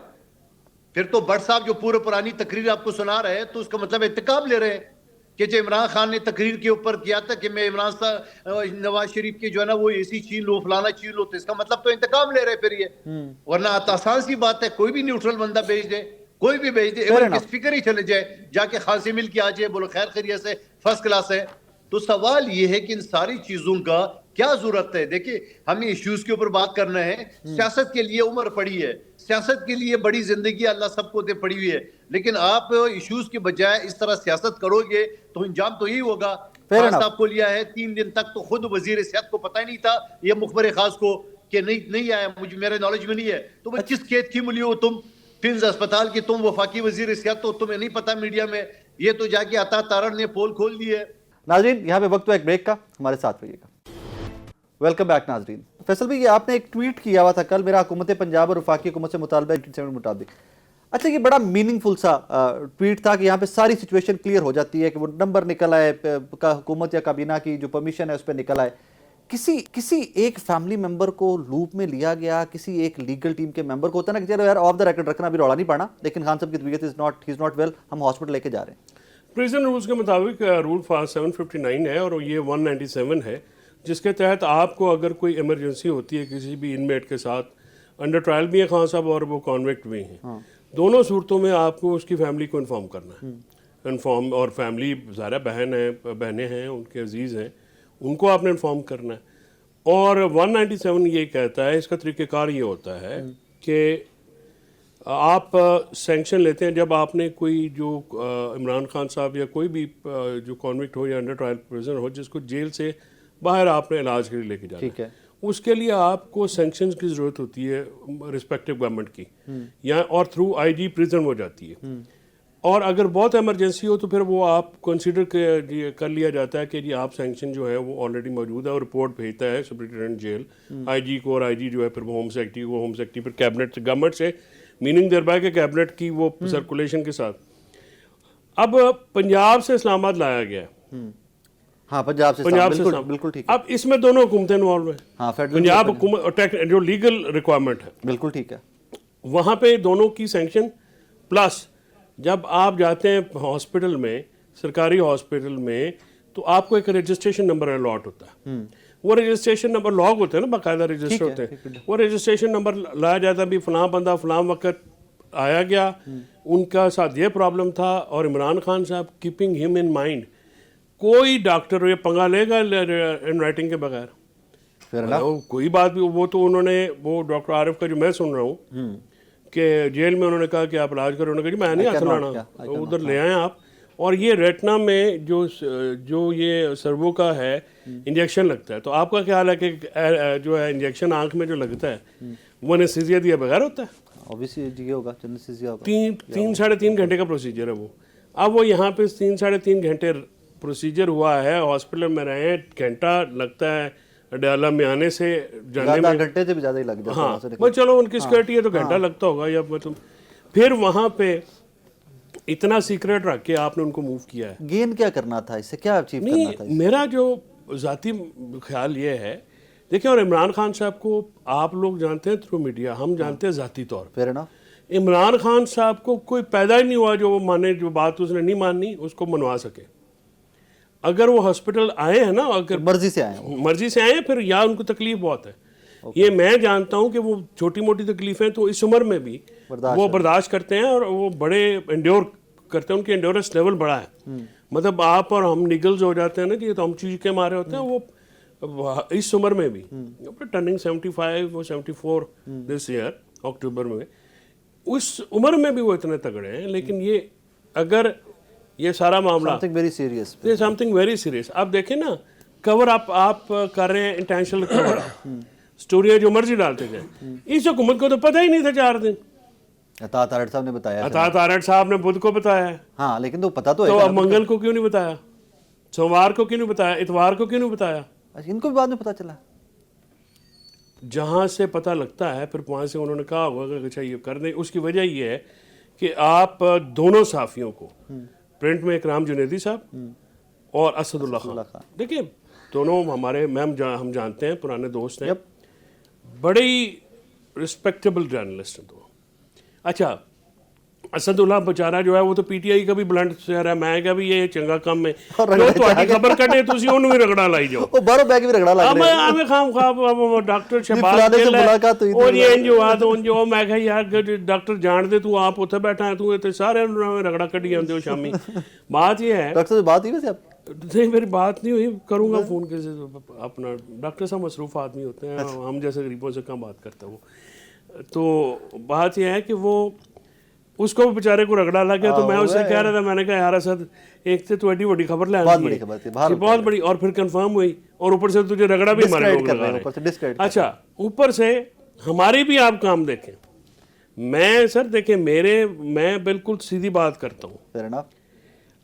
S4: फिर तो भट्ट साहब जो पूरे पुरानी तकरीर आपको सुना रहे हैं, तो उसका मतलब इंतकाम ले रहे हैं कि जो इमरान खान ने तकरीर के ऊपर किया था कि मैं इमरान साहब नवाज शरीफ के जो है ना वो एसी छीन लो, फलाना छीन लो, तो इसका मतलब तो इंतकाम ले रहे फिर ये। वरना आसान सी बात है, कोई भी न्यूट्रल बंदा भेज दे, कोई भी भेज दे, स्पीकर ही चले जाए, जाके खान से मिल के आ जाए, बोलो खैर खैरियत से, फर्स्ट क्लास है। तो सवाल ये है कि इन सारी चीजों का क्या जरूरत है। देखिए, हमें इश्यूज के ऊपर बात करना है। सियासत के लिए उम्र पड़ी है, सियासत के लिए बड़ी जिंदगी अल्लाह सबको दे पड़ी हुई है, लेकिन आप इश्यूज के बजाय इस तरह सियासत करोगे तो अंजाम तो यही होगा। खास साहब को लिया है 3 दिन तक, तो खुद वजीर सेहत को पता ही नहीं था ये मुखबर खास को कि नहीं आया, मुझे मेरे नॉलेज में नहीं है। तो वो किस खेत की मिली हो तुम, पिम्स अस्पताल की तुम वफाकी वजीर सेहत, तो तुम्हें नहीं पता मीडिया में, ये तो जाके अता तारण ने पोल खोल दी है।
S1: नाजरीन, यहाँ पे वक्त हुआ एक ब्रेक का, हमारे साथ रहिएगा। वेलकम बैक नाजरीन। फैसल भाई, ये आपने एक ट्वीट किया हुआ था कल, मेरा हुकूमत पंजाब और वफाकी हुकूमत से मुतालबा 87 मुताबिक। अच्छा, ये बड़ा मीनिंगफुल सा ट्वीट था कि यहाँ पे सारी सिचुएशन क्लियर हो जाती है कि वो नंबर निकल आए का हुकूमत या काबीना की जो परमिशन है उस पर निकल आए। किसी एक फैमिली मेंबर को लूप में लिया गया, किसी एक लीगल टीम के मेंबर को, होता है ना कि चलो यार ऑफ द रिकॉर्ड रखना, अभी रौला नहीं पड़ना, लेकिन खान साहब की तबीयत ही इज नॉट वेल, हम हॉस्पिटल लेके जा रहे हैं।
S3: प्रिजन रूल्स के मुताबिक रूल 759 है और ये 197 है, जिसके तहत आपको अगर कोई इमरजेंसी होती है किसी भी इनमेट के साथ, अंडर ट्रायल भी है खान साहब और वो कॉन्विक्ट भी हैं, दोनों सूरतों में आपको उसकी फैमिली को इन्फॉर्म करना है। इन्फॉर्म, और फैमिली ज़ाहिर बहनें हैं, उनके अजीज़ हैं, उनको आपने इन्फॉर्म करना है। और 197 ये कहता है, इसका तरीक़ेकार ये होता है कि आप सैंक्शन लेते हैं जब आपने कोई जो इमरान खान साहब या कोई भी जो कॉन्विक्ट हो या अंडर ट्रायल प्रिजनर हो जिसको जेल से बाहर आपने इलाज के लिए लेके जाना है, उसके लिए आपको सैंक्शंस की ज़रूरत होती है रिस्पेक्टिव गवर्नमेंट की, या और थ्रू आईजी प्रिजन हो जाती है। और अगर बहुत इमरजेंसी हो तो फिर वो आप कंसिडर कर लिया जाता है कि जी आप सैंक्शन जो है वो ऑलरेडी मौजूद है, और रिपोर्ट भेजता है सुप्रिटेंडेंट जेल आईजी को, और आईजी जो है फिर वो होम सेक्रेटरी फिर कैबिनेट से, गवर्नमेंट से, मीनिंग देरबाय के कैबिनेट की वो सर्कुलेशन के साथ। अब पंजाब से इस्लामाबाद लाया गया,
S1: हाँ पंजाब से बिल्कुल ठीक है।
S3: अब इसमें दोनों हुकूमतें इन्वॉल्व हैं,
S1: हाँ,
S3: पंजाब हुकूमत जो लीगल रिक्वायरमेंट है,
S1: बिल्कुल ठीक है,
S3: वहाँ पे दोनों की सैंक्शन। प्लस जब आप जाते हैं हॉस्पिटल में, सरकारी हॉस्पिटल में, तो आपको एक रजिस्ट्रेशन नंबर अलॉट होता है। वो रजिस्ट्रेशन नंबर लॉग होते हैं ना, बाकायदा रजिस्टर होते हैं, वो रजिस्ट्रेशन नंबर लाया जाता है, भी फलां बंदा फलां वक्त आया गया, उनका साथ ये प्रॉब्लम था, और इमरान खान साहब कीपिंग हिम इन माइंड, कोई डॉक्टर ये पंगा लेगा इन राइटिंग के बगैर, कोई बात भी, वो तो उन्होंने, वो डॉक्टर आरिफ का जो मैं सुन रहा हूँ कि जेल में उन्होंने कहा कि आप इलाज करो, उन्होंने कहा जी मैं नहीं हाथ लाना, उधर ले आए आप, और ये रेटना में जो ये सर्वो का है इंजेक्शन लगता है, तो आपका ख्याल है कि जो है इंजेक्शन आंख में जो लगता है वो एनेस्थीसिया दिए बगैर होता है?
S1: ऑब्वियसली ये होगा, एनेस्थीसिया होगा।
S3: 3-3.5 घंटे का प्रोसीजर है वो। अब वो यहाँ पे 3-3.5 घंटे प्रोसीजर हुआ है, हॉस्पिटल में रहे, घंटा लगता है अडयाला में आने से जाने
S1: आधा
S3: में।
S1: घंटे से भी ज्यादा ही लग जाता है
S3: हाँ
S1: वहाँ से निकल-
S3: बस चलो उनकी सिक्योरिटी है तो घंटा लगता होगा, या मतलब फिर वहाँ पे इतना सीक्रेट रख के आपने उनको मूव किया है।
S1: गेन क्या करना था इससे, क्या अचीव करना था
S3: नहीं, मेरा जो जाती ख्याल ये है, देखिए, और इमरान खान साहब को आप लोग जानते हैं थ्रू मीडिया, हम जानते हैं जाती तौर पे।
S1: Fair enough.
S3: इमरान खान साहब को कोई पैदा ही नहीं हुआ जो वो माने, जो बात उसने नहीं माननी उसको मनवा सके। अगर वो हॉस्पिटल आए हैं ना, अगर
S1: मर्जी से आए हैं वो।
S3: मर्जी से आए हैं, फिर या उनको तकलीफ बहुत है। ये मैं जानता हूँ कि वो छोटी मोटी तकलीफें तो इस उम्र में भी वो बर्दाश्त करते हैं, और वो बड़े एंड्योर करते हैं, उनके एंड्योरेंस लेवल बड़ा है। मतलब आप और हम निगल्स हो जाते हैं ना कि ये तो हम चीखे मारे होते हैं, वो इस उम्र में भी टर्निंग 75 और 74 दिस ईयर अक्टूबर में, उस उम्र में भी वो इतने तगड़े हैं। लेकिन ये अगर ये सारा मामला
S1: समथिंग वेरी सीरियस।
S3: ये समथिंग वेरी सीरियस। आप देखें ना, कवर आप कर रहे हैं इंटेंशनल कवर, स्टोरियाँ जो मर्जी डालते थे। इस हुकूमत को तो पता ही नहीं था 4 दिन।
S1: अतात आरट साहब ने बताया।
S3: अतात आरट साहब ने बुध को बताया है,
S1: हाँ, लेकिन तो पता तो
S3: तो
S1: है।
S3: अब मंगल को क्यों नहीं बताया, सोमवार को क्यों नहीं बताया, इतवार को क्यों नहीं बताया?
S1: अच्छा, इनको भी बाद में पता चला।
S3: जहाँ से पता लगता है फिर वहाँ से उन्होंने कहा होगा कि अच्छा ये कर दें। उसकी वजह ये है कि आप दोनों साफियों को, प्रिंट में इकराम जुनैदी साहब और असदुल्ला खान, देखिए दोनों हमारे हम जानते हैं, पुराने दोस्त हैं, बड़े ही रिस्पेक्टेबल जर्नलिस्ट हैं दोनों। अच्छा, असदुल्ला बेचारा जो है वो तो पीटीआई का भी ब्लंट शेयर है। मैं क्या भी ये चंगा काम है जो ਤੁਹਾਡੀ खबर कटे तुसी ਉਹਨੂੰ ਵੀ रगड़ा लाई जाओ।
S1: वो बारो बैग भी रगड़ा लग रहा है।
S3: हमें खाम खाब डॉक्टर शहबाज
S1: फलाने से
S3: गिल है,
S1: मुलाकात हुई थी,
S3: और ये इंजो आ तो इंजो, मैं कहा यार डॉक्टर जान दे, तू आप उत्थे बैठा है, तू इतने सारे रगड़ा कटी आते हो शामी। बात ये है,
S1: डॉक्टर से बात हुई वैसे आप?
S3: नहीं मेरी बात नहीं हुई, करूंगा फोन किसी से। अपना डॉक्टर साहब मसरूफ आदमी होते हैं, हम जैसे गरीबों से कम बात करता हूँ। तो बात यह है कि वो उसको बेचारे को रगड़ा लग गया। तो मैं उससे कह रहा था, मैंने कहा यार असद, एक तो बड़ी बड़ी खबर ले
S1: बहुत बड़ी खबर थी,
S3: बहुत बड़ी, और फिर कंफर्म हुई, और ऊपर से तुझे रगड़ा भी मारे लोग लगा रहे। अच्छा, ऊपर से हमारी भी आप काम देखें। मैं सर देखें, मैं बिल्कुल सीधी बात करता हूँ।
S1: Fair enough.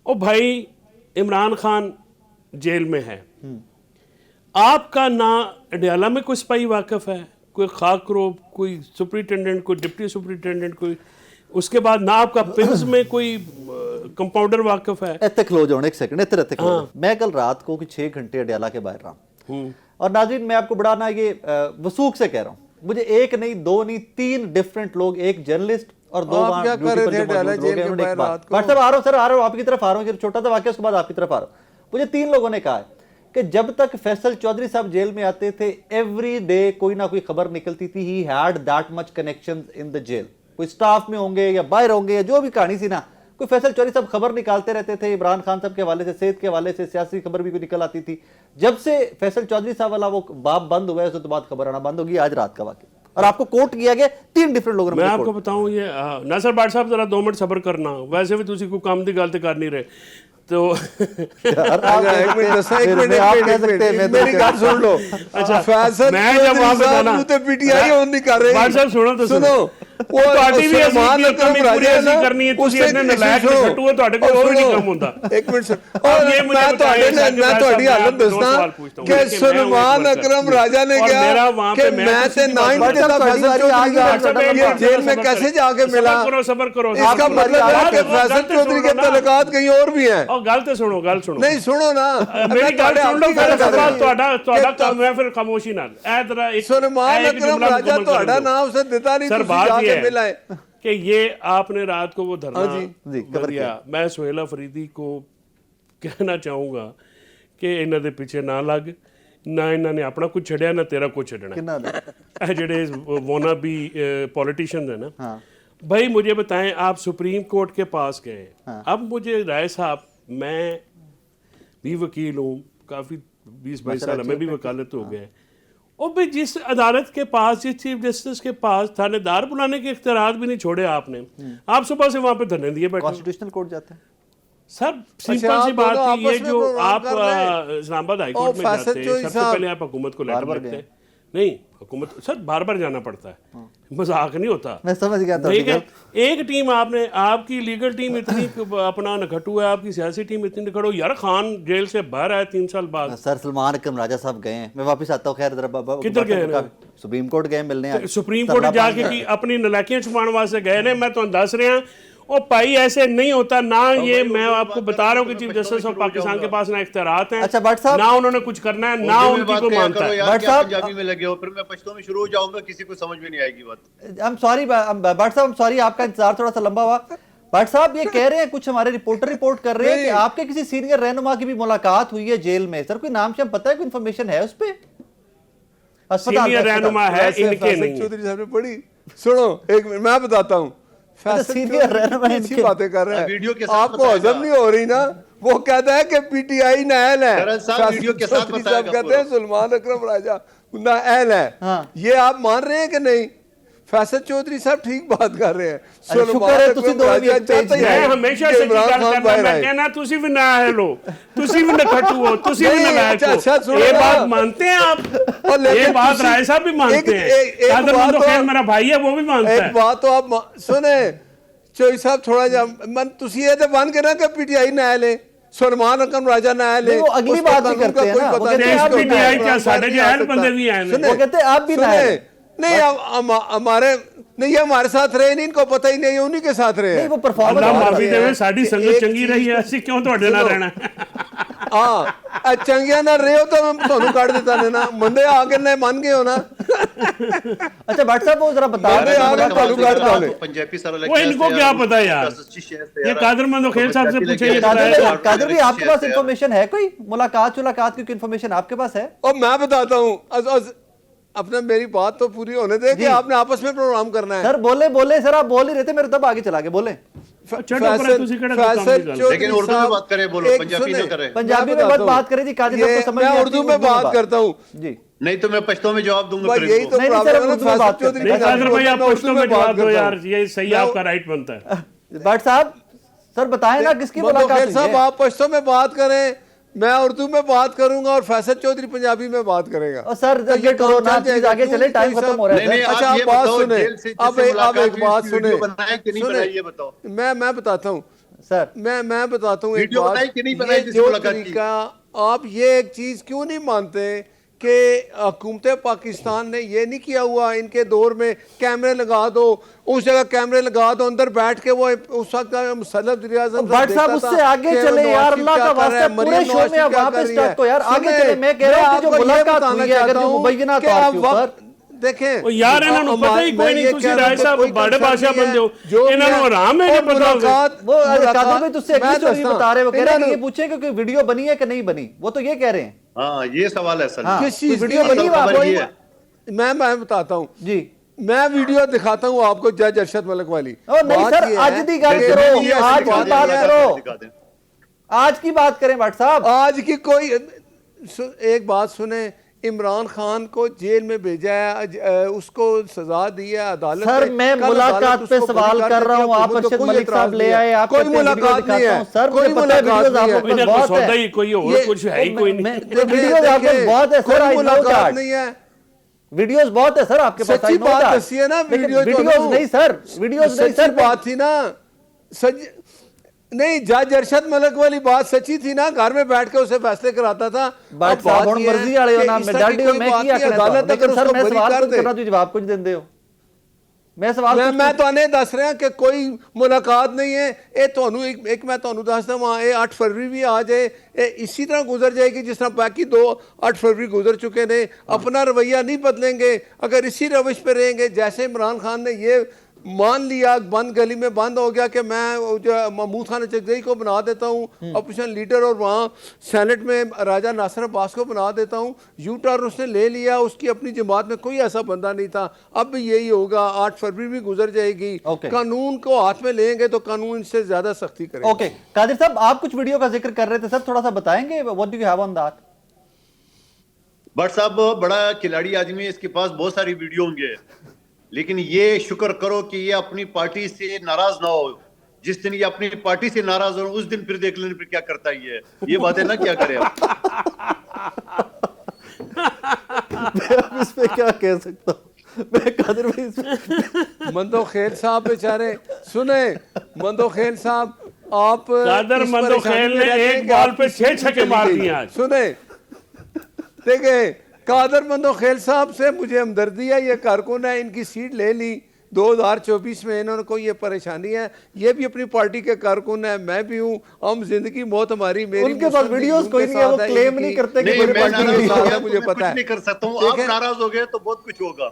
S3: ओ भाई, इमरान खान जेल में है, आपका ना अडयाला में कोई सिपाही वाकिफ है, कोई खाकरोब, कोई सुपरिटेंडेंट, कोई डिप्टी सुपरिटेंडेंट, कोई उसके बाद ना आपका पिंस में कोई कंपाउंडर वाकिफ है।
S1: इतने खलो जाओ एक सेकंड, इतने रहते खलो। मैं कल रात को 6 घंटे अडयाला के बाहर रहा, और नाज़रीन मैं आपको बड़ा ना ये वसूख से कह रहा हूँ, मुझे एक नहीं, 2 नहीं, 3 डिफरेंट लोग, एक जर्नलिस्ट और 2 वहाँ ड्यूटी पर जो मौजूद लोग हैं, उन्होंने एक बात, व्हाट्सएप आ रहा हूँ सर, आ रहा हूँ आपकी तरफ आ रहा हूँ, छोटा सा वाक्य उसके बाद आपकी तरफ आ रहा हूँ। मुझे 3 लोगों ने कहा है कि जब तक फैसल चौधरी साहब जेल में आते थे, एवरी डे कोई ना कोई खबर निकलती थी, he had that much connections in the jail. कोई स्टाफ में होंगे या बाहर होंगे या जो भी कहानी सी ना, कोई फैसल चौधरी साहब खबर निकालते रहते थे, इमरान खान साहब के हवाले से, सेहत के हवाले से, सियासी खबर भी कोई निकल आती थी। जब से फैसल चौधरी साहब वाला वो बाप बंद हुआ है, उसके बाद खबर आना बंद होगी। आज रात का वाकया, और आपको कोट किया गया 3 डिफरेंट लोगों ने।
S3: मैं आपको बताऊं, ये नासर बाट साहब जरा 2 मिनट सब्र करना, वैसे भी तुसी कोई काम दी गल ते कर नहीं रहे तो
S2: मेरी बात सुन लो।
S3: अच्छा,
S2: फैसल
S3: मैं जब वहां पे था ना,
S2: तो पीटीआई ऑन नहीं कर रही।
S3: बाट साहब सुनो तो सुनो, वो ਤੁਹਾਡੀ ਵੀ ਅਸੀਂ ਕਮੀ ਪੂਰੀ ਅਸੀਂ ਕਰਨੀ ਹੈ, ਤੁਸੀਂ ਇਹਨੇ ਨਲਾਇਕ ਖੱਟੂ ਹੋ, ਤੁਹਾਡੇ ਕੋਲ ਹੋਰ ਨਹੀਂ ਕੰਮ ਹੁੰਦਾ।
S2: एक मिनट और मैं ਤੁਹਾਡੀ हालत ਦੱਸਦਾ कि सलमान अकरम राजा ने कहा कि मैं से 9 बजे तक फैसल चौधरी ये जेल में कैसे जाके मिला।
S3: सबर करो,
S2: इसका मतलब है कि फैसल चौधरी के तल्लुकात कहीं और भी हैं।
S3: और गल तो सुनो, गल सुनो,
S2: नहीं सुनो ना,
S3: मेरी गल सुन लो, फिर ਤੁਹਾਡਾ ਕੰਮ ਹੈ, ਫਿਰ ਖਾਮੋਸ਼ੀ ਨਾਲ ਇਹ ਤਰ੍ਹਾਂ ਇੱਕ
S2: सलमान अकरम राजा ਤੁਹਾਡਾ नाम उसे देता नहीं,
S3: सर
S2: ਤੁਸੀਂ
S3: बात
S2: जाके
S3: ये
S2: मिला
S3: है
S2: है
S3: कि ये आपने रात को वो धरना
S1: जी, खबर
S3: दिया। मैं सुहेल अफरीदी को कहना चाहूँगा कि इन्हों के पीछे ना लग, ना इन्होंने अपना कुछ छड़िया, ना तेरा कुछ छड़ना। जेडे वोना भी पॉलिटिशियंस है ना, भाई मुझे बताएं, आप सुप्रीम कोर्ट के पास गए, अब मुझे राय साहब, मैं भी वकील हूँ, काफ़ी 20-22 साल हमें भी वकालत हो गए, और भाई जिस अदालत के पास, जिस चीफ जस्टिस के पास थानेदार बुलाने के इख्तियार भी नहीं छोड़े आपने, आप सुबह से वहां पे धरने दिए बैठे।
S1: कॉन्स्टिट्यूशनल कोर्ट जाते हैं
S3: सर सिंपल
S2: आप
S3: सी बात
S2: दोनों
S3: है,
S2: आपस
S3: ये
S2: में
S3: जो
S2: प्रोग्राम
S3: आप
S2: कर रहे हैं।
S3: इस्लामाबाद हाई
S2: और
S3: कोर्ट में
S2: फैसल
S3: जाते हैं,
S2: चौधरी
S3: सबसे
S2: साहब-
S3: पहले आप हुकूमत को लेटर
S1: बार-बार
S3: लिखते
S1: गए।
S3: हैं। नहीं, हुकूमत सर बार बार जाना पड़ता है, मजाक नहीं होता।
S1: मैं समझ गया था,
S3: ठीक है,
S1: ठीक है।
S3: एक टीम आपने, आपकी लीगल टीम इतनी अपना नखटू है, आपकी सियासी टीम इतनी नखटू, यार खान जेल से बाहर आया 3 साल बाद,
S1: सर सलमान अकरम राजा साहब गए हैं, मैं वापस आता हूँ। खैर जरा
S3: किधर गए ने?
S1: सुप्रीम कोर्ट गए मिलने आज।
S3: सुप्रीम
S1: धरना
S3: कोर्ट जाके
S1: पाने
S3: की अपनी नलायकियां छुपाने वास्ते गए ने। मैं तो दस रहा ओ भाई ऐसे नहीं होता ना। ये मैं आपको बता रहा हूँ कि चीफ जस्टिस ऑफ पाकिस्तान के पास ना इख्तियारात हैं,
S1: अच्छा, भट्ट साहब-
S3: ना उन्होंने कुछ करना है, ना
S4: उर्दू में
S3: उनकी
S4: बात
S3: कोई
S4: किया
S3: मानता
S4: करो
S3: है।
S4: यार,
S1: भट्ट
S4: क्या
S1: साहब-
S4: पंजाबी में लगे हो, फिर मैं पश्तो में शुरू हो जाऊंगा, किसी को समझ में नहीं आएगी बात।
S1: आई एम सॉरी भट्ट साहब, सॉरी आपका इंतजार थोड़ा सा लंबा हुआ। भट्ट साहब ये कह रहे हैं, कुछ हमारे रिपोर्टर रिपोर्ट कर रहे हैं कि आपके किसी सीनियर रहनुमा की भी मुलाकात हुई है जेल में। सर कोई नाम से हम पता है, कोई इन्फॉर्मेशन है उस पे?
S3: सीनियर रहनुमा है,
S2: वैसे
S3: इनके
S2: फैसल
S3: नहीं है।
S2: चौधरी साहब ने पढ़ी, सुनो एक मिनट मैं बताता हूँ। फैसल
S1: सीनियर
S2: चौधरी
S1: रहनुमा
S2: कितनी अच्छी
S1: इनके-
S2: बातें कर रहे
S4: वीडियो के
S2: हैं,
S4: साथ
S2: आपको
S4: बताएगा।
S2: हजम नहीं हो रही ना। वो कहता है कि पीटीआई नाअहल है।
S4: करण साहब
S2: फैसल
S4: वीडियो के साथ
S2: चौधरी
S4: बताएगा
S2: साहब कहते हैं
S4: पूरा।
S2: सलमान अकरम राजा नाअहल है।
S1: हाँ।
S2: ये आप मान रहे हैं कि नहीं? फैसल चौधरी साहब ठीक बात कर रहे हैं।
S1: शुक्र है तुसी दोनों भी एक पेज
S3: मैं
S1: है।
S3: हमेशा सच्ची गल करना, मैं कहना तुसी भी ना है लो, तुसी भी नखटू हो, तुसी भी
S2: नहीं,
S3: नलायक
S2: अच्छा,
S3: हो।
S2: सुनो
S3: ये
S2: ना।
S3: बात मानते हैं आप? ये बात राय साहब भी मानते हैं। कादर
S2: बात
S3: मंदो
S2: तो-
S3: खैर मेरा भाई है, वो भी मानता
S2: एक
S3: है।
S2: बात तो आप सुने चौधरी साहब, थोड़ा जा मन तुसी ये तो बन के ना कि पीटीआई नाअहल है, सलमान अकरम राजा नाअहल है।
S1: नहीं, वो अगली
S2: उसको
S1: बात भी
S2: कानून का
S1: करते हैं
S2: कोई
S1: ना,
S2: पता
S1: वो कहते
S2: नहीं,
S1: हैं आप
S2: उसको
S1: भी
S3: PTI
S2: इमरान
S3: क्या,
S2: खान
S3: साढ़े
S2: नहीं
S3: जो
S2: आ
S3: अहल
S2: सकता।
S3: बंदे भी आए हैं।
S2: सुने,
S1: वो कहते हैं आप भी
S2: सुने,
S1: नाअहल है।
S2: नहीं हमारे नहीं, हमारे साथ रहे नहीं, इनको पता ही नहीं, उन्हीं के साथ रहे
S1: नहीं,
S2: हैं।
S1: वो परफॉर्मेंस
S3: अल्लाह
S1: बात
S3: माफी
S1: है।
S3: देवे, साडी संगत
S2: एक
S3: चंगी रही है, ਅਸੀਂ क्यों ਤੁਹਾਡੇ ਨਾਲ
S2: सुनो।
S3: ਰਹਿਣਾ?
S2: हाँ चंगिया ना रहे हो तो मैं ਤੁਹਾਨੂੰ ਕੱਢ ਦਿੱਤਾ ਨੇ ना, मंदे आके ने मान गए हो ना।
S1: अच्छा भट्ट साहब वो जरा बता
S2: बातें
S1: दें,
S2: आ रही
S1: मुलाकात
S2: चालू
S1: हुई
S2: कर
S1: है।
S2: दो।
S4: पंजाबी सारा
S3: वो इनको क्या पता यार? ये कादर मंदो खेल साहब से पूछे, ये बताया।
S1: कादर भी आपके पास इंफॉर्मेशन है कोई मुलाकात की इंफॉर्मेशन आपके पास है?
S2: और मैं बताता हूँ अपना, मेरी बात तो पूरी होने दे कि आपने आपस में प्रोग्राम करना है।
S1: सर बोले सर, आप बोल ही रहे थे, मेरे तब आगे चला के बोले।
S4: लेकिन उर्दू में बात करें, बोलो, पंजाबी ना करें।
S1: पंजाबी में मत बात करें जी, काजी साहब को समझ
S2: मैं
S1: नहीं आती
S2: उर्दू में बात करता हूँ
S1: जी।
S4: नहीं तो मैं पश्तो में जवाब दूंगा।
S2: भाई
S4: फिर
S2: यही
S4: इनको।
S2: तो
S1: नहीं,
S2: प्रॉब्लम
S1: सर,
S2: है ना,
S1: उर्दू में
S2: फैसल
S1: बात करते
S2: चौधरी
S1: हैं।
S2: साहब
S3: कादर भाई आप
S2: मैं
S3: पश्तो
S2: उर्दू
S3: में जवाब दो
S2: करता
S3: यार,
S2: हूँ।
S3: ये सही
S2: मैं-
S3: आपका राइट बनता है।
S1: भट्ट साहब सर बताएं ना किसकी
S2: मंदो
S1: मुलाकात
S2: खेल
S1: हुई
S2: साहब
S1: है?
S2: आप पश्तो में बात करें, मैं उर्दू में बात करूंगा और फैसल चौधरी पंजाबी में बात करेगा।
S1: और सर
S2: तो ये
S1: करो ना,
S2: चल जाएगा।
S1: आगे चले, टाइम खत्म हो रहा है।
S4: नहीं, नहीं,
S2: अच्छा
S4: आप
S2: आप
S4: ये
S2: बात
S4: बताओ,
S2: सुने,
S4: जेल से
S2: अब
S4: जिससे
S2: एक
S4: मुलाकात
S2: बात
S4: हुई,
S2: सुने,
S4: वीडियो बनाए कि नहीं
S2: सुने,
S4: बनाई, ये बताओ।
S2: मैं बताता हूँ
S1: सर
S2: मैं बताता हूँ एक
S4: वीडियो
S2: बात।
S4: बनाई कि नहीं बनाई
S2: ये
S4: जिससे
S2: जो
S4: मुलाकात की?
S2: तरीका, आप ये एक चीज क्यों नहीं मानते कि हुकूमत पाकिस्तान ने ये नहीं किया हुआ? इनके दौर में कैमरे लगा दो, उस जगह कैमरे लगा दो, अंदर बैठ के वो उस वक्त मुसल्लम वज़ीर-ए-आज़म
S1: भट्ट साहब उससे आगे चले यार, अल्लाह का वास्ता, पूरे शो में आप वहां पे स्टक हो यार, आगे चले। मैं कह रहा हूं कि जो मुलाकात हुई है, अगर जो मुबैना तौर के ऊपर
S2: देखें
S3: ओ यार इन्हां नु पता ही कोई नहीं, तुसी राय साहब बड़े बादशाह बंदे हो, इन्हां नु आराम है कि पता होगा।
S1: वो कादर भाई तुझसे अगली स्टोरी बता रहे हो, कह रहे हैं कि ये पूछे कि वीडियो बनी है कि नहीं बनी, वो तो ये कह रहे हैं।
S4: हाँ, ये सवाल है सर।
S1: हाँ,
S2: किस चीज
S1: वीडियो
S2: की
S1: बनी हुआ
S4: खबर
S1: कोई?
S4: ये है।
S2: मैं बताता हूँ
S1: जी।
S2: मैं वीडियो दिखाता हूँ आपको, जज अरशद मलिक वाली।
S1: ओ नहीं
S2: बात
S1: सर,
S2: ये
S1: आज
S2: है
S1: दी बात
S2: कि
S1: करो,
S2: ये
S1: आज
S2: दिखा
S1: की
S2: दें,
S1: बात
S2: ये
S1: करो,
S4: दिखा दें।
S1: आज की बात करें भट्ट साहब।
S2: आज की कोई एक बात सुने, इमरान खान को जेल में भेजा है, उसको सजा दी है अदालत
S1: सर
S2: ने।
S1: मैं
S2: कल
S1: मुलाकात
S2: अदालत
S1: पे
S2: उसको
S1: सवाल
S2: बरी
S1: कर रहा हूँ, आप
S2: हुकूमत को
S1: अरशद
S2: कोई
S1: मलिक
S2: एतराज
S1: साहब ले
S2: नहीं है।
S1: आए, आप
S2: कोई
S1: कहते हैं वीडियो
S2: मुलाकात नहीं
S1: दिखाता
S2: है,
S1: हूं। सर
S2: कोई
S1: मुझे पता है
S2: मुलाकात
S1: वीडियोस
S2: नहीं
S1: आप
S2: है।
S1: लोग
S3: इन्हें
S1: पास
S3: कोई
S1: बहुत
S3: सौदा
S1: है।
S3: ही कोई और
S2: ये-
S3: कुछ है ही कोई नहीं।
S1: वीडियोस आप लोग बहुत है सर, आई नो
S2: मुलाकात
S1: दैट।
S2: नहीं है।
S1: वीडियोस बहुत है सर आपके पास,
S2: सच्ची
S1: I know
S2: बात
S1: that।
S2: दसी है ना,
S1: लेकिन
S2: वीडियो
S1: वीडियोस नहीं सर, वीडियोस नहीं
S2: सच्ची
S1: सर।
S2: बात थी ना, सच नहीं, जज अरशद मलिक वाली बात सच्ची थी ना, घर में बैठ के उसे फैसले कराता था।
S1: बात
S2: अब
S1: साहब
S2: ये है
S1: मर्जी वाले हो
S2: कि
S1: ना,
S2: इस
S1: मैं
S2: तरह की
S1: डांटी हो,
S2: कोई
S1: मैं
S2: बात
S1: किया
S2: नहीं,
S1: करता
S2: अदालत
S1: लेकिन
S2: अगर
S1: सर
S2: उसको
S1: मैं
S2: बरी
S1: सवाल
S2: कर
S1: कुछ
S2: दे।
S1: करना, तुझे जवाब कुछ देंदे हो। मैं सवाल
S2: मैं तो दस रहा कि कोई मुलाकात नहीं है। ये ਤੁਹਾਨੂੰ एक मैं ਤੁਹਾਨੂੰ ਦੱਸਦਾ ਵਾਂ, ਇਹ 8 फरवरी भी आ जाए, ये इसी तरह गुजर जाएगी जिस तरह बाकी 8 फरवरी गुजर चुके ने। अपना रवैया नहीं बदलेंगे, अगर इसी रविश पे रहेंगे। जैसे इमरान खान ने ये मान लिया, बंद गली में बंद हो गया कि मैं जो महमूद खान चकजई को बना देता हूँ अपोजिशन लीडर, और वहाँ सेनेट में राजा नासिर अब्बास को बना देता हूँ, यू टर्न उसने ले लिया। उसकी अपनी जमात में कोई ऐसा बंदा नहीं था। अब भी यही होगा, 8 फरवरी भी गुजर जाएगी। कानून को हाथ में लेंगे तो कानून इनसे ज्यादा सख्ती करेगा।
S1: ओके कादिर साहब, आप कुछ वीडियो का जिक्र कर रहे थे सर, थोड़ा सा बताएंगे, what do you have on that?
S4: Bhatt साहब बड़ा खिलाड़ी आदमी है, इसके पास बहुत सारी वीडियो होंगे, लेकिन ये शुक्र करो कि ये अपनी पार्टी से नाराज ना हो। जिस दिन ये अपनी पार्टी से नाराज हो उस दिन फिर देख लेने फिर क्या करता है ये बातें ना क्या करें आप।
S1: मैं अब इस पे क्या कह सकता हूँ, मैं कादिर भाई इसमें
S2: मंदोखेल साहब बेचारे सुने, मंदोखेल साहब आप
S3: कादर
S2: इस
S3: मंदोखेल
S2: परेशानी में
S3: ने
S2: रहते हैं
S3: एक
S2: कि
S3: बॉल
S2: आपकी
S3: पे 6
S2: सीट
S3: छक्के
S2: चली
S3: मार
S2: गई।
S3: दिए आज।
S2: सुने देखे, कादर मंदोखेल साहब से मुझे हमदर्दी है, ये कारकुन है, इनकी सीट ले ली 2024 में, इन्होंने कोई ये परेशानी है, ये भी अपनी पार्टी के कारकुन है, मैं भी हूँ, हम जिंदगी मौत हमारी मेरी
S1: उनके पास
S2: मुस्लिम
S1: वीडियोस
S2: लीग
S1: कोई
S2: के
S1: नहीं है, वो
S2: साथ
S1: क्लेम
S2: इनकी-
S1: नहीं करते कि
S4: नहीं,
S1: मेरे
S4: मैं
S1: पास
S4: नाराज
S1: वीडियो
S4: हो
S1: है।
S4: गया
S2: है,
S4: तो
S2: मुझे
S4: मैं
S2: पता
S4: कुछ
S2: है।
S4: नहीं कर सकता हूँ, आप
S2: देखें-
S4: नाराज हो गए तो बहुत कुछ होगा।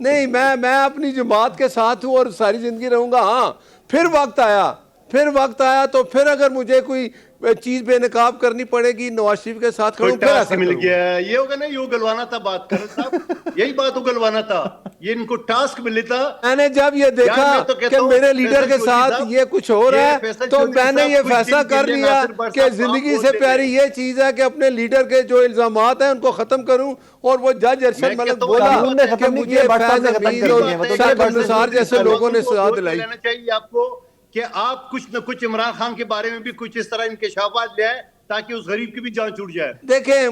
S2: नहीं, मैं अपनी जमात के साथ हूँ और सारी जिंदगी रहूंगा। हाँ, फिर वक्त आया तो फिर अगर मुझे कोई चीज बेनकाब करनी पड़ेगी नवाज शरीफ के साथ
S4: कोई
S2: खड़ूं, फिर
S4: टास्क
S2: ऐसा
S4: मिल
S2: करूंगा।
S4: गया है, ये होगा ना, ये उगलवाना था बात कर साहब, यही बात उगलवाना था, ये इनको टास्क मिले था।
S2: मैंने जब ये देखा
S4: यार, मैं तो कहता
S2: कि
S4: हूं,
S2: मेरे लीडर
S4: फैसल
S2: के
S4: चौधरी
S2: साथ
S4: साहब,
S2: ये कुछ हो रहा
S4: ये
S2: है
S4: फैसल
S2: तो
S4: चौधरी
S2: मैंने
S4: साहब
S2: ये
S4: कुछ
S2: फैसला
S4: दिन के
S2: कर
S4: लिए
S2: लिया
S4: नासिर भट्ट
S2: कि
S4: साहब
S2: जिंदगी
S4: आप
S2: से
S4: बोल
S2: प्यारी
S4: देते।
S2: ये चीज है कि अपने लीडर के जो इल्जामात हैं उनको खत्म करूं, और वो जज अरशद
S4: मैं
S2: मलिक
S4: कहता हूं,
S2: बोला
S1: कानून ने
S2: कि
S1: खत्म नहीं
S2: मुझे
S1: किया, भट्ट साहब
S2: फैज
S1: ने खत्म
S2: अमीन
S1: कर
S2: और
S1: दिए, वो तो
S2: शाकिब
S1: भट्ट साहब
S2: निसार जैसे लोगों ने सजा दिलाई।
S4: लेना चाहिए आपको कि आप कुछ न कुछ इमरान खान के बारे में भी कुछ इस तरह इंकशाफात ले आए ताकि उस गरीब की भी जान छूट जाए।
S2: देखें,